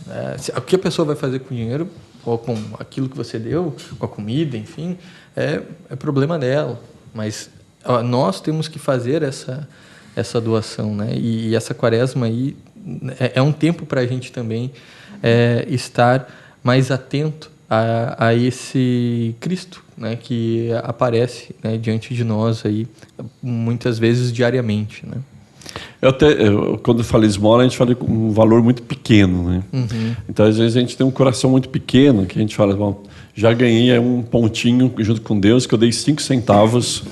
O que a pessoa vai fazer com o dinheiro, ou com aquilo que você deu, com a comida, enfim, é problema dela. Mas nós temos que fazer essa doação, né? E essa quaresma aí é um tempo para a gente também estar mais atento a esse Cristo, né? Que aparece, né, diante de nós aí, muitas vezes diariamente, né? Quando eu falo esmola, a gente fala com um valor muito pequeno, né? Uhum. Então, às vezes, a gente tem um coração muito pequeno, que a gente fala, bom, já ganhei um pontinho junto com Deus, que eu dei 5 centavos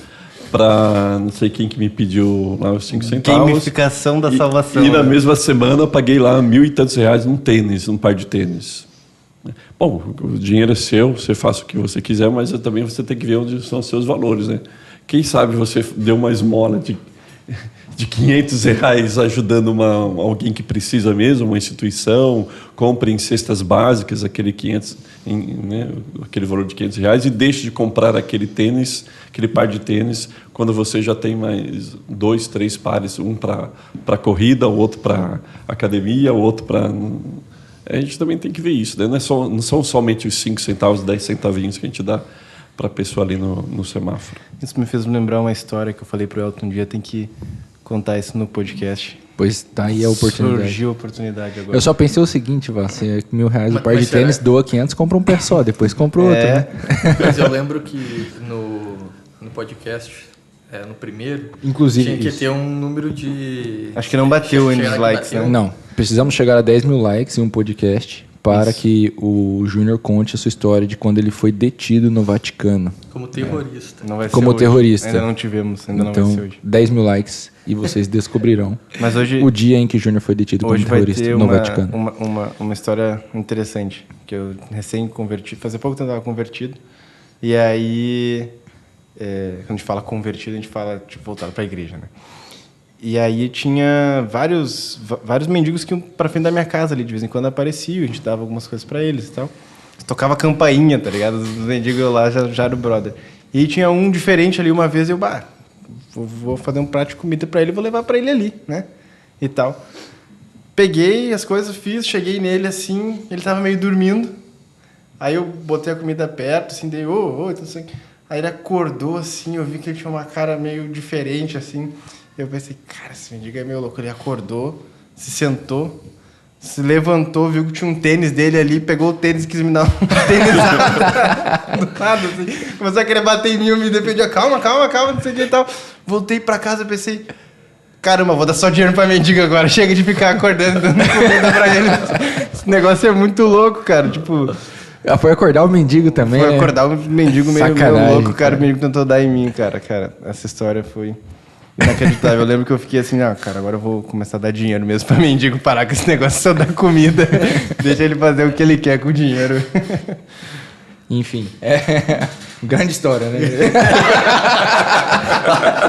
para não sei quem que me pediu lá os 5 centavos. Gamificação da salvação. E na mesma semana eu paguei lá R$1.000 e tantos num par de tênis. Bom, o dinheiro é seu, você faça o que você quiser, mas também você tem que ver onde são os seus valores, né? Quem sabe você deu uma esmola de R$500 ajudando alguém que precisa mesmo, uma instituição, compre em cestas básicas aquele valor de R$500 e deixe de comprar aquele par de tênis, quando você já tem mais 2, 3 pares, um para corrida, o outro para academia, o outro para... A gente também tem que ver isso, né? Não são somente os 5 centavos, 10 centavinhos que a gente dá para a pessoa ali no semáforo. Isso me fez lembrar uma história que eu falei para o Elton um dia, tem que contar isso no podcast. Pois tá aí a oportunidade. Surgiu a oportunidade agora. Eu só pensei o seguinte, se é R$1.000 o par de tênis, doa 500, compra um pé só, depois compra outro, né? Mas eu lembro que no podcast, no primeiro, inclusive, tinha que ter um número de... Acho que não bateu ainda os likes, né? Não, precisamos chegar a 10.000 likes em um podcast para que o Júnior conte a sua história de quando ele foi detido no Vaticano. Como terrorista. Não vai ser como hoje. terrorista. Ainda não tivemos, ainda então, não vai ser hoje. 10.000 likes e vocês descobrirão Mas hoje, o dia em que Júnior foi detido como terrorista no Vaticano. Uma história interessante, que eu recém-convertido, fazia pouco tempo eu estava convertido, e aí, quando a gente fala convertido, a gente fala tipo, voltado para a igreja, né? E aí tinha vários mendigos que iam para frente da minha casa ali, de vez em quando apareciam, a gente dava algumas coisas para eles e tal. Tocava campainha, tá ligado? Os mendigos lá já era o brother. E aí tinha um diferente ali uma vez, eu, vou fazer um prato de comida para ele e vou levar para ele ali, né? E tal. Peguei as coisas, fiz, cheguei nele assim, ele tava meio dormindo. Aí eu botei a comida perto, assim, dei, então assim. Aí ele acordou, assim, eu vi que ele tinha uma cara meio diferente, assim. Eu pensei, cara, esse mendigo é meio louco. Ele acordou, se sentou, se levantou, viu que tinha um tênis dele ali, pegou o tênis e quis me dar um tênis do nada, assim. Começou a querer bater em mim, eu me defendia, calma, não sei o que e tal. Voltei pra casa, pensei, caramba, vou dar só dinheiro pra mendigo agora, chega de ficar acordando, dando comida pra ele. Esse negócio é muito louco, cara, tipo... Foi acordar o mendigo também, Foi acordar um mendigo meio louco, cara, o mendigo tentou dar em mim, cara, essa história foi... inacreditável. Eu lembro que eu fiquei assim, cara, agora eu vou começar a dar dinheiro mesmo pra mendigo, parar com esse negócio só da comida. Deixa ele fazer o que ele quer com o dinheiro. Enfim, grande história, né?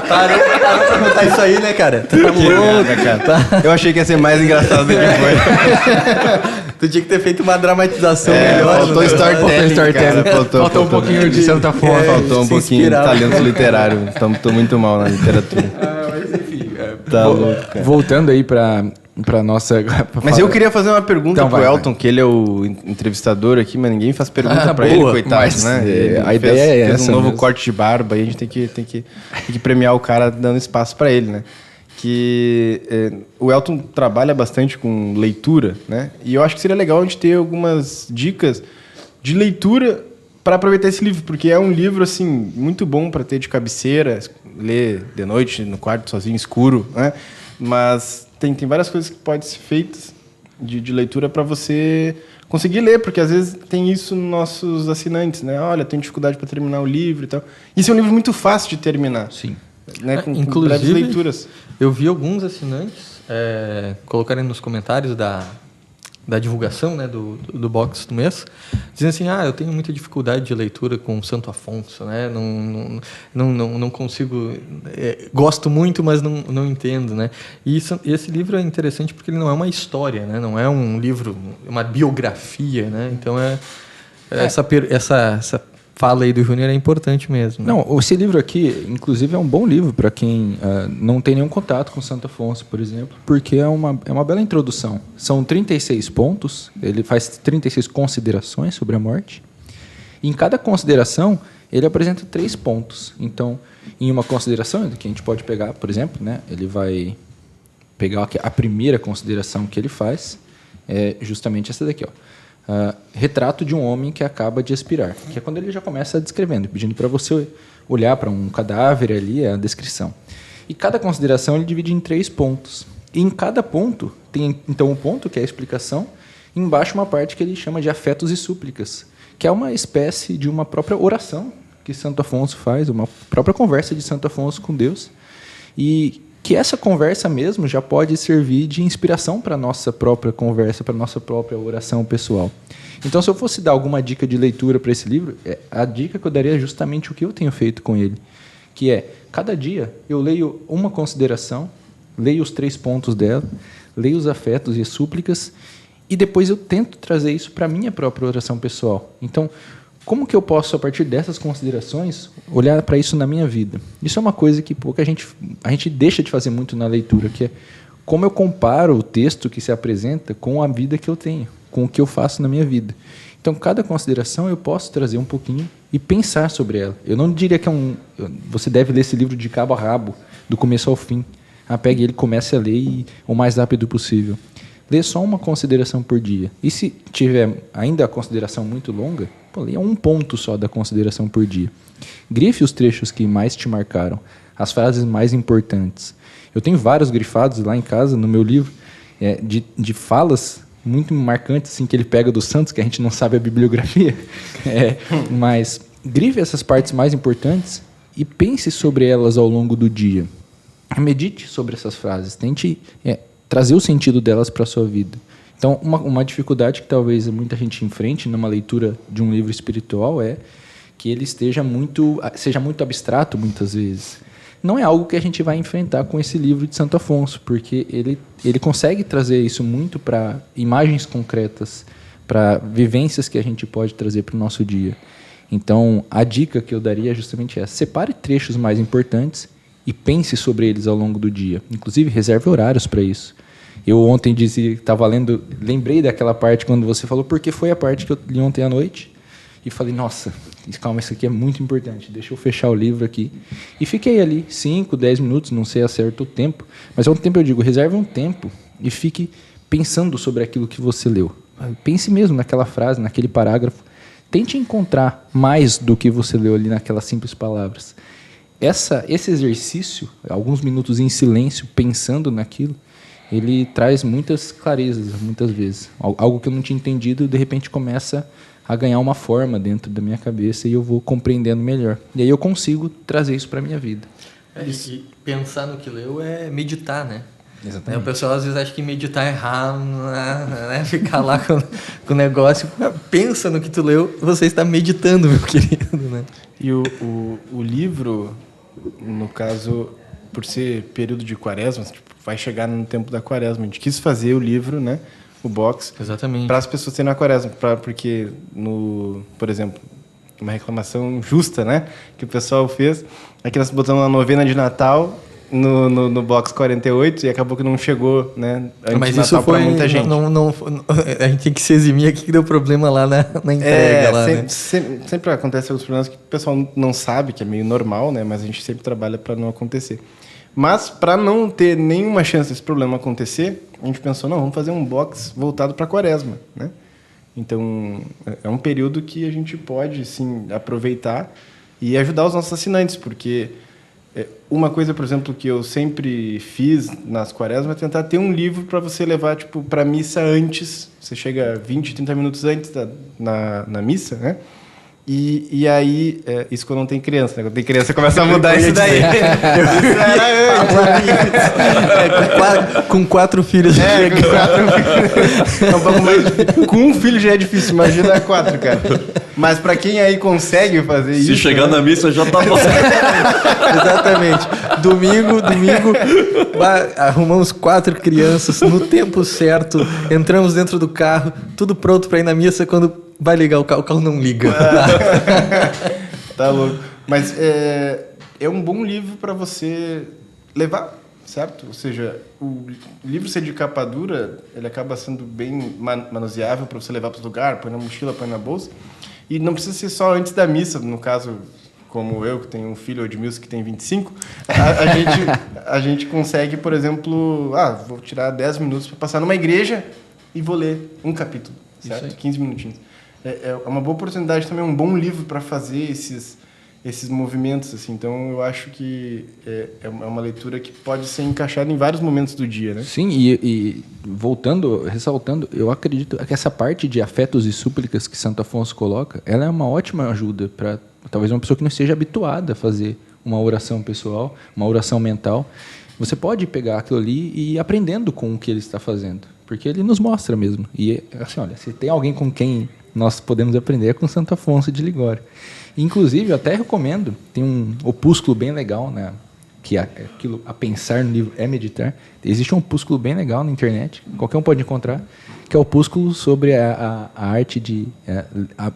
Parou pra contar isso aí, né, cara? Tá louco, cara. Eu achei que ia ser mais engraçado do que foi. Tu tinha que ter feito uma dramatização melhor. Faltou storytelling, cara. Faltou um pouquinho de Santa Fonte. Faltou um pouquinho de talento literário. Tô muito mal na literatura. Mas enfim, Tá louco, cara. voltando aí pra nossa... Mas eu queria fazer uma pergunta Então pro vai, Elton, que ele é o entrevistador aqui, mas ninguém faz pergunta pra ele, boa, coitado, mas, né? Ele a ideia é fez essa um novo mesmo. corte de barba e a gente tem que premiar o cara dando espaço pra ele, né? O Elton trabalha bastante com leitura, né? E eu acho que seria legal a gente ter algumas dicas de leitura para aproveitar esse livro, porque é um livro assim muito bom para ter de cabeceira, ler de noite no quarto sozinho escuro, né? Mas tem várias coisas que podem ser feitas de leitura para você conseguir ler, porque às vezes tem isso nos nossos assinantes, né? Olha, tenho dificuldade para terminar o livro e tal. Isso é um livro muito fácil de terminar. Sim. Né? Com Inclusive, breves leituras. eu vi alguns assinantes colocarem nos comentários da divulgação, né, do box do mês, dizendo assim, eu tenho muita dificuldade de leitura com Santo Afonso, né, não consigo, gosto muito, mas não entendo, né, e esse livro é interessante porque ele não é uma história, né, não é um livro, uma biografia, né, então essa fala aí do Júnior é importante mesmo. Né? Não, esse livro aqui, inclusive, é um bom livro para quem não tem nenhum contato com Santo Afonso, por exemplo, porque é uma bela introdução. São 36 pontos, ele faz 36 considerações sobre a morte. E em cada consideração, ele apresenta 3 pontos. Então, em uma consideração, que a gente pode pegar, por exemplo, né, ele vai pegar a primeira consideração que ele faz, é justamente essa daqui, ó. Retrato de um homem que acaba de expirar, que é quando ele já começa descrevendo, pedindo para você olhar para um cadáver ali, é a descrição. E cada consideração ele divide em 3 pontos. E em cada ponto tem então um ponto que é a explicação, e embaixo uma parte que ele chama de afetos e súplicas, que é uma espécie de uma própria oração que Santo Afonso faz, uma própria conversa de Santo Afonso com Deus, e que essa conversa mesmo já pode servir de inspiração para a nossa própria conversa, para a nossa própria oração pessoal. Então, se eu fosse dar alguma dica de leitura para esse livro, a dica que eu daria é justamente o que eu tenho feito com ele, que é, cada dia eu leio uma consideração, leio os 3 pontos dela, leio os afetos e as súplicas, e depois eu tento trazer isso para a minha própria oração pessoal. Então, como que eu posso, a partir dessas considerações, olhar para isso na minha vida? Isso é uma coisa que a gente deixa de fazer muito na leitura, que é como eu comparo o texto que se apresenta com a vida que eu tenho, com o que eu faço na minha vida. Então, cada consideração eu posso trazer um pouquinho e pensar sobre ela. Eu não diria que você deve ler esse livro de cabo a rabo, do começo ao fim. Pegue ele, comece a ler o mais rápido possível. Lê só uma consideração por dia. E se tiver ainda a consideração muito longa, leia um ponto só da consideração por dia. Grife os trechos que mais te marcaram, as frases mais importantes. Eu tenho vários grifados lá em casa, no meu livro, de falas muito marcantes assim, que ele pega dos santos, que a gente não sabe a bibliografia. Mas grife essas partes mais importantes e pense sobre elas ao longo do dia. Medite sobre essas frases. Tente trazer o sentido delas para a sua vida. Então, uma dificuldade que talvez muita gente enfrente numa leitura de um livro espiritual é que ele seja muito abstrato, muitas vezes. Não é algo que a gente vai enfrentar com esse livro de Santo Afonso, porque ele consegue trazer isso muito para imagens concretas, para vivências que a gente pode trazer para o nosso dia. Então, a dica que eu daria é justamente essa. Separe trechos mais importantes e pense sobre eles ao longo do dia. Inclusive, reserve horários para isso. Eu ontem estava lendo, lembrei daquela parte quando você falou, porque foi a parte que eu li ontem à noite. e falei, nossa, calma, isso aqui é muito importante, deixa eu fechar o livro aqui. E fiquei ali 5, 10 minutos, não sei acerto o tempo, mas ao mesmo tempo eu digo, reserve um tempo e fique pensando sobre aquilo que você leu. Pense mesmo naquela frase, naquele parágrafo. Tente encontrar mais do que você leu ali naquelas simples palavras. Esse exercício, alguns minutos em silêncio, pensando naquilo, ele traz muitas clarezas, muitas vezes. Algo que eu não tinha entendido, de repente começa a ganhar uma forma dentro da minha cabeça e eu vou compreendendo melhor. E aí eu consigo trazer isso para a minha vida. E pensar no que leu é meditar, né? Exatamente. O pessoal às vezes acha que meditar é errado, né? Ficar lá com o negócio. Pensa no que tu leu, você está meditando, meu querido, né? E o livro, no caso, por ser período de quaresma, tipo, vai chegar no tempo da quaresma. A gente quis fazer o livro, né, o box, Exatamente. para as pessoas terem na quaresma. Porque, por exemplo, uma reclamação justa, né, que o pessoal fez, é que nós botamos uma novena de Natal no box 48 e acabou que não chegou, né, antes Mas do isso Natal foi para muita gente. A gente tem que se eximir aqui que deu problema lá na entrega. Lá, sempre, né? sempre acontece alguns problemas que o pessoal não sabe, que é meio normal, né? Mas a gente sempre trabalha para não acontecer. Mas, para não ter nenhuma chance desse problema acontecer, a gente pensou, não, vamos fazer um box voltado para a quaresma, né? Então, é um período que a gente pode, sim, aproveitar e ajudar os nossos assinantes, porque uma coisa, por exemplo, que eu sempre fiz nas quaresmas é tentar ter um livro para você levar, tipo, para a missa antes. Você chega 20, 30 minutos antes na missa, né? E aí, isso quando não tem criança, né? Quando tem criança, começa a mudar isso daí. Isso era antes. Com 4 filhos. Com 4 filhos. É um pouco mais... Com um filho já é difícil, imagina 4, cara. Mas para quem aí consegue fazer isso... Se chegar na missa, já tá bom. Exatamente. Domingo, arrumamos 4 crianças no tempo certo, entramos dentro do carro, tudo pronto para ir na missa. Quando vai ligar o carro não liga. Tá louco. Mas é um bom livro para você levar, certo? Ou seja, o livro ser de capa dura, ele acaba sendo bem manuseável para você levar para o lugar, põe na mochila, põe na bolsa. E não precisa ser só antes da missa, no caso, como eu, que tenho um filho, Edmilson, que tem 25, a gente consegue, por exemplo, vou tirar 10 minutos para passar numa igreja e vou ler um capítulo, certo? 15 minutinhos. É uma boa oportunidade também, um bom livro para fazer esses movimentos, assim. Então, eu acho que é uma leitura que pode ser encaixada em vários momentos do dia, né? Sim, e voltando, ressaltando, eu acredito que essa parte de afetos e súplicas que Santo Afonso coloca, ela é uma ótima ajuda para talvez uma pessoa que não esteja habituada a fazer uma oração pessoal, uma oração mental. Você pode pegar aquilo ali e ir aprendendo com o que ele está fazendo, porque ele nos mostra mesmo. E assim, olha, se tem alguém com quem nós podemos aprender é com Santo Afonso de Ligório. Inclusive, eu até recomendo, tem um opúsculo bem legal, né, que aquilo a pensar no livro é meditar. Existe um opúsculo bem legal na internet, qualquer um pode encontrar, que é o opúsculo sobre a arte de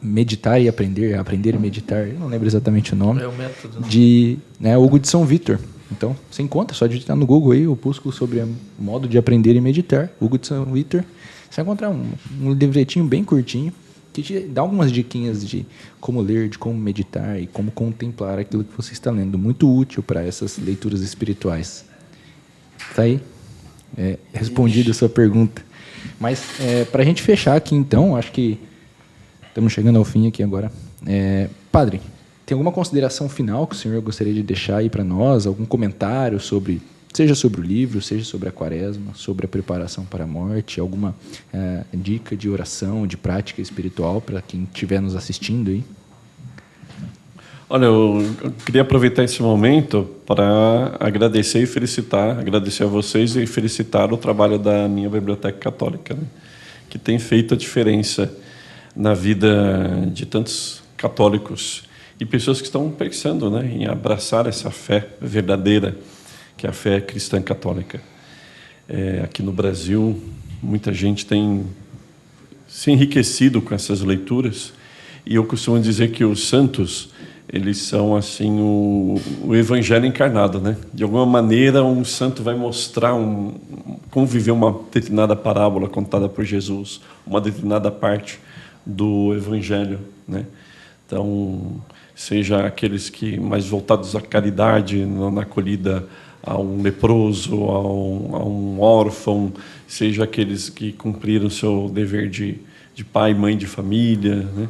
meditar e aprender e meditar. Eu não lembro exatamente o nome. É o método. De Hugo de São Vítor. Então, você encontra, só digitar no Google aí, o opúsculo sobre o modo de aprender e meditar, Hugo de São Vítor. Você vai encontrar um livretinho bem curtinho, que te dá algumas diquinhas de como ler, de como meditar e como contemplar aquilo que você está lendo. Muito útil para essas leituras espirituais. Está aí? Respondida a sua pergunta. Mas, para a gente fechar aqui, então, acho que estamos chegando ao fim aqui agora. Padre, tem alguma consideração final que o senhor gostaria de deixar aí para nós? Algum comentário sobre... Seja sobre o livro, seja sobre a quaresma, sobre a preparação para a morte, alguma dica de oração, de prática espiritual para quem estiver nos assistindo aí? Olha, eu queria aproveitar esse momento para agradecer agradecer a vocês e felicitar o trabalho da minha Biblioteca Católica, né, que tem feito a diferença na vida de tantos católicos e pessoas que estão pensando, né, em abraçar essa fé verdadeira, que é a fé cristã católica. Aqui no Brasil, muita gente tem se enriquecido com essas leituras, e eu costumo dizer que os santos, eles são assim o evangelho encarnado, né? De alguma maneira, um santo vai mostrar como viver uma determinada parábola contada por Jesus, uma determinada parte do evangelho, né? Então, seja aqueles que mais voltados à caridade, na acolhida a um leproso, a um órfão, seja aqueles que cumpriram o seu dever de pai, mãe de família, né?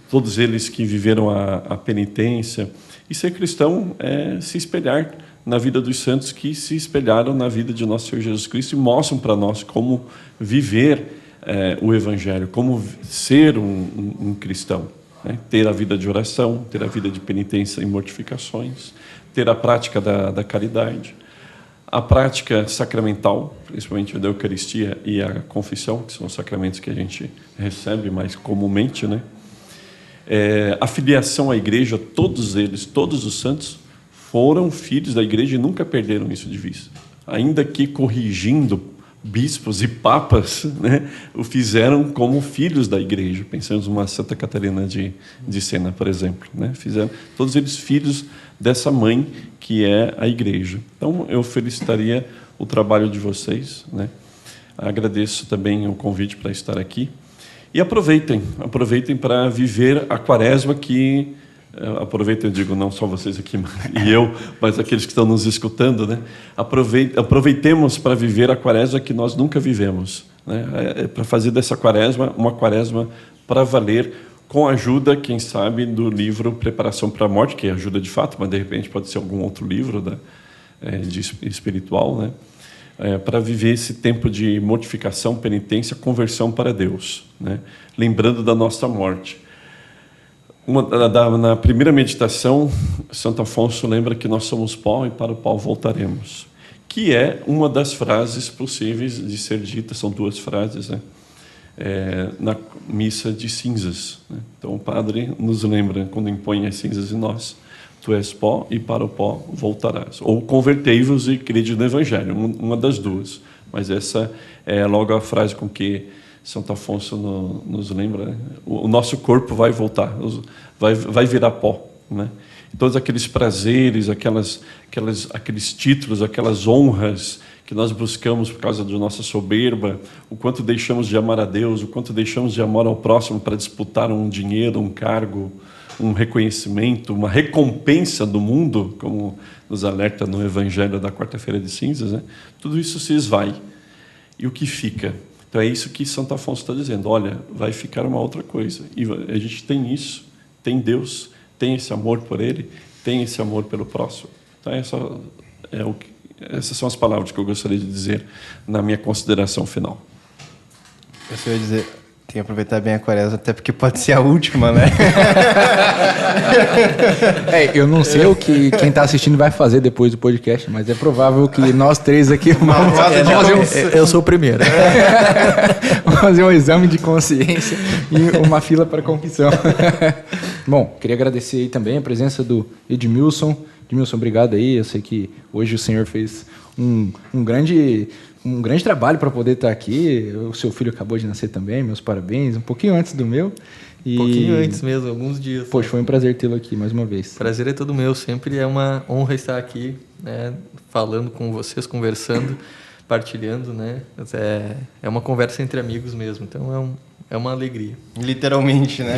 Todos eles que viveram a penitência. E ser cristão é se espelhar na vida dos santos que se espelharam na vida de nosso Senhor Jesus Cristo e mostram para nós como viver o Evangelho, como ser um cristão. Né? Ter a vida de oração, ter a vida de penitência e mortificações, ter a prática da caridade, a prática sacramental, principalmente da Eucaristia e a confissão, que são os sacramentos que a gente recebe mais comumente, né? A filiação à igreja, todos eles, todos os santos, foram filhos da igreja e nunca perderam isso de vista. Ainda que corrigindo bispos e papas, né, o fizeram como filhos da igreja. Pensamos numa Santa Catarina de Siena, por exemplo. Né? Fizeram todos eles filhos dessa mãe que é a igreja. Então, eu felicitaria o trabalho de vocês. Né? Agradeço também o convite para estar aqui. E aproveitem para viver a quaresma que... Aproveitem, eu digo, não só vocês aqui e eu, mas aqueles que estão nos escutando, né? Aproveitemos para viver a quaresma que nós nunca vivemos. Né? Para fazer dessa quaresma uma quaresma para valer, com a ajuda, quem sabe, do livro Preparação para a Morte, que ajuda de fato, mas de repente pode ser algum outro livro espiritual, né? Para viver esse tempo de mortificação, penitência, conversão para Deus, né? Lembrando da nossa morte. Na primeira meditação, Santo Afonso lembra que nós somos pó e para o pó voltaremos, que é uma das frases possíveis de ser dita, são duas frases, né? Na missa de cinzas. Né? Então o padre nos lembra, quando impõe as cinzas em nós, tu és pó e para o pó voltarás. Ou convertei-vos e crede no Evangelho, uma das duas. Mas essa é logo a frase com que Santo Afonso nos lembra, né? O nosso corpo vai voltar, vai virar pó, né? Todos aqueles prazeres, aqueles títulos, aquelas honras que nós buscamos por causa da nossa soberba, o quanto deixamos de amar a Deus, o quanto deixamos de amar ao próximo para disputar um dinheiro, um cargo, um reconhecimento, uma recompensa do mundo, como nos alerta no Evangelho da Quarta-feira de Cinzas, né? Tudo isso se esvai. E o que fica? Então é isso que Santo Afonso está dizendo. Olha, vai ficar uma outra coisa. E a gente tem isso, tem Deus, tem esse amor por Ele, tem esse amor pelo próximo. Então essas são as palavras que eu gostaria de dizer na minha consideração final. Eu só ia dizer, tem que aproveitar bem a quaresma, até porque pode ser a última, né? Eu não sei o que quem está assistindo vai fazer depois do podcast, mas é provável que nós três aqui vamos fazer Eu sou o primeiro. vamos fazer um exame de consciência e uma fila para confissão. Bom, queria agradecer aí também a presença do Edmilson. Edmilson, obrigado aí. Eu sei que hoje o senhor fez um grande trabalho para poder estar aqui. O seu filho acabou de nascer também, meus parabéns. Um pouquinho antes do meu. Um pouquinho antes mesmo, alguns dias. Poxa, foi um prazer tê-lo aqui mais uma vez. Prazer é todo meu, sempre é uma honra estar aqui, né, falando com vocês, conversando, partilhando, né? É uma conversa entre amigos mesmo, então é uma alegria. Literalmente, né?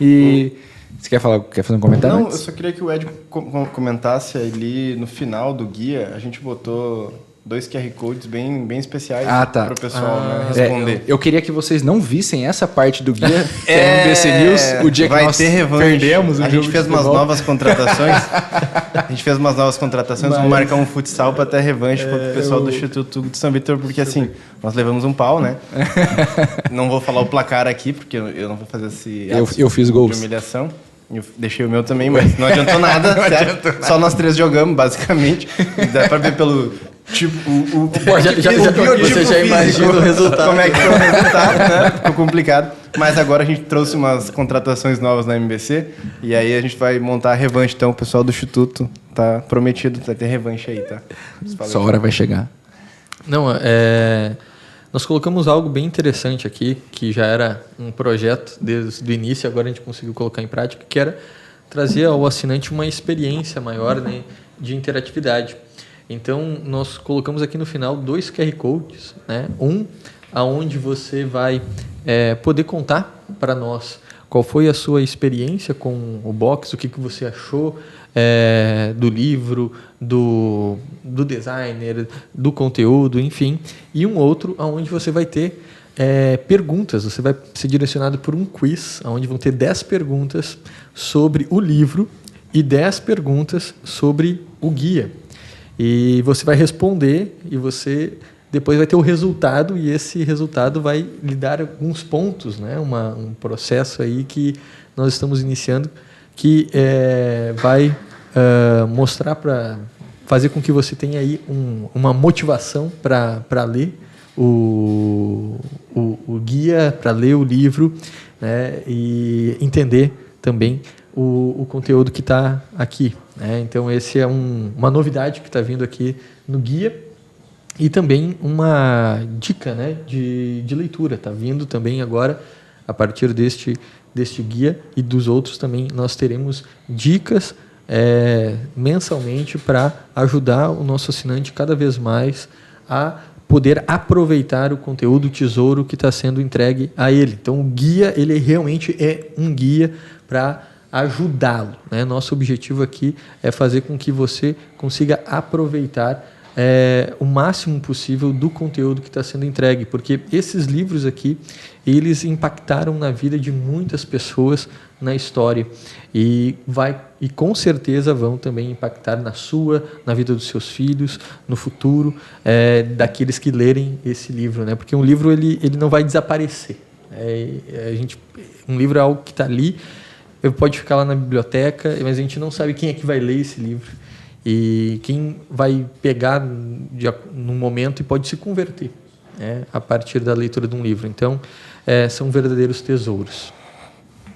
E você quer fazer um comentário? Não, antes? eu só queria que o Ed comentasse ali no final do guia, a gente botou 2 QR Codes bem especiais para o pessoal né, responder. Eu queria que vocês não vissem essa parte do guia que é MBC News, o dia que nós perdemos. A gente fez umas novas contratações. Vamos marcar um futsal para ter revanche contra o pessoal do Instituto de São Vitor, porque assim, nós levamos um pau, né? Não vou falar o placar aqui, porque eu não vou fazer esse eu fiz gols de humilhação. Eu deixei o meu também, mas não adiantou nada, certo? Só nós 3 jogamos, basicamente. Dá para ver pelo tipo, você já imagina o resultado. Como é que foi o resultado, né? Ficou complicado. Mas agora a gente trouxe umas contratações novas na MBC e aí a gente vai montar a revanche. Então, o pessoal do Instituto tá prometido, vai ter revanche aí, tá? Essa hora vai chegar. Não, nós colocamos algo bem interessante aqui, que já era um projeto desde o início, agora a gente conseguiu colocar em prática, que era trazer ao assinante uma experiência maior, né, de interatividade. Então, nós colocamos aqui no final 2 QR Codes, né? Um onde você vai poder contar para nós qual foi a sua experiência com o box, o que você achou do livro, do designer, do conteúdo, enfim. E um outro onde você vai ter perguntas, você vai ser direcionado por um quiz, onde vão ter 10 perguntas sobre o livro e 10 perguntas sobre o guia. E você vai responder e você depois vai ter o resultado, e esse resultado vai lhe dar alguns pontos, né? Um processo aí que nós estamos iniciando que vai mostrar fazer com que você tenha aí uma motivação para ler o guia, para ler o livro, né? E entender também o conteúdo que está aqui, né? Então, esse é uma novidade que está vindo aqui no guia. E também uma dica, né, de leitura. Está vindo também agora, a partir deste guia e dos outros também, nós teremos dicas mensalmente para ajudar o nosso assinante cada vez mais a poder aproveitar o conteúdo, o tesouro que está sendo entregue a ele. Então, o guia, ele realmente é um guia para ajudá-lo, né? Nosso objetivo aqui é fazer com que você consiga aproveitar o máximo possível do conteúdo que está sendo entregue, porque esses livros aqui, eles impactaram na vida de muitas pessoas na história e com certeza vão também impactar na vida dos seus filhos, no futuro, daqueles que lerem esse livro, né? Porque um livro ele não vai desaparecer. Um livro é algo que está ali, pode ficar lá na biblioteca, mas a gente não sabe quem é que vai ler esse livro. E quem vai pegar num momento e pode se converter, né, a partir da leitura de um livro. Então, são verdadeiros tesouros.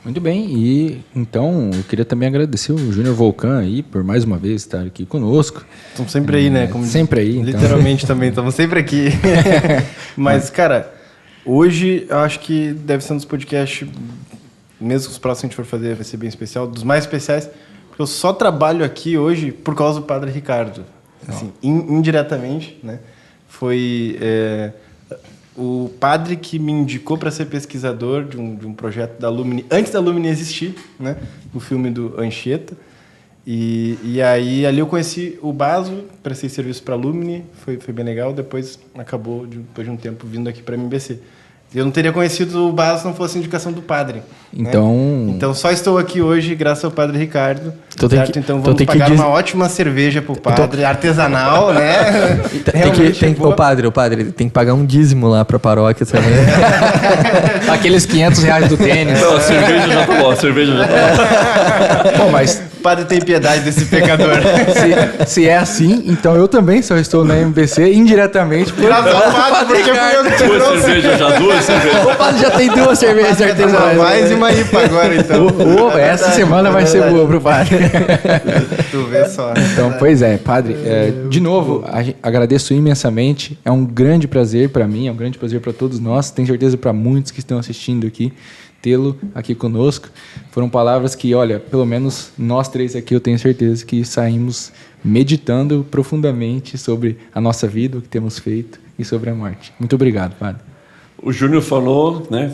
Muito bem, e então eu queria também agradecer o Júnior Volcan aí por mais uma vez estar aqui conosco. Estamos sempre aí, né? Sempre aí. Então. Literalmente também, estamos sempre aqui. Mas, cara, hoje eu acho que deve ser um dos podcasts, mesmo que os próximos a gente for fazer, vai ser bem especial, dos mais especiais. Porque eu só trabalho aqui hoje por causa do Padre Ricardo. Assim, indiretamente, né? Foi o padre que me indicou para ser pesquisador de um projeto da Lumine, antes da Lumine existir, né? O filme do Anchieta. E aí ali eu conheci o Baso, prestei serviço para a Lumine, foi bem legal. Depois acabou, depois de um tempo, vindo aqui para a MBC. Eu não teria conhecido o Baso se não fosse indicação do padre. Então só estou aqui hoje graças ao Padre Ricardo. Então vamos pagar uma ótima cerveja pro padre, artesanal, né? O padre tem que pagar um dízimo lá pra paróquia também. Aqueles R$500 do tênis. Não, a cerveja já tá boa, Bom, mas o padre tem piedade desse pecador. Se é assim, então eu também só estou na MBC indiretamente por Padre Ricardo. Duas cervejas já, duas cervejas. O padre já tem 2 cervejas artesanais. Mais e uma IPA agora, então. Essa semana vai ser boa pro padre. Tu vê só. Então, pois é, padre, de novo, agradeço imensamente. É um grande prazer para mim, é um grande prazer para todos nós. Tenho certeza para muitos que estão assistindo aqui, tê-lo aqui conosco. Foram palavras que, olha, pelo menos nós 3 aqui, eu tenho certeza que saímos meditando profundamente sobre a nossa vida, o que temos feito e sobre a morte. Muito obrigado, padre. O Júnior falou, né,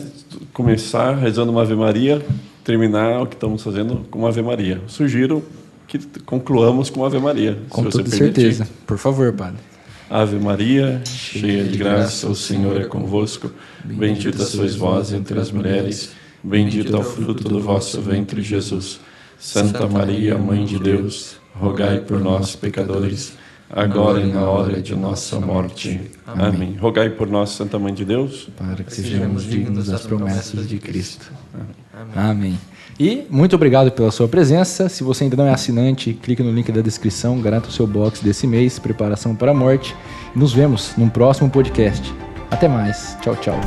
começar rezando uma Ave Maria, terminar o que estamos fazendo com uma Ave Maria. Sugiro que concluamos com uma Ave Maria. Com toda certeza. Por favor, padre. Ave Maria, cheia de graça, o Senhor é convosco. Bendita sois vós entre as mulheres, bendito é o fruto do vosso ventre, Jesus. Santa Maria, Mãe de Deus, rogai por nós, pecadores, agora e na hora de nossa morte. Amém. Rogai por nós, Santa Mãe de Deus, para que sejamos dignos das promessas de Cristo. Amém. E muito obrigado pela sua presença. Se você ainda não é assinante, clique no link da descrição, garanta o seu box desse mês, Preparação para a Morte. Nos vemos num próximo podcast. Até mais. Tchau, tchau.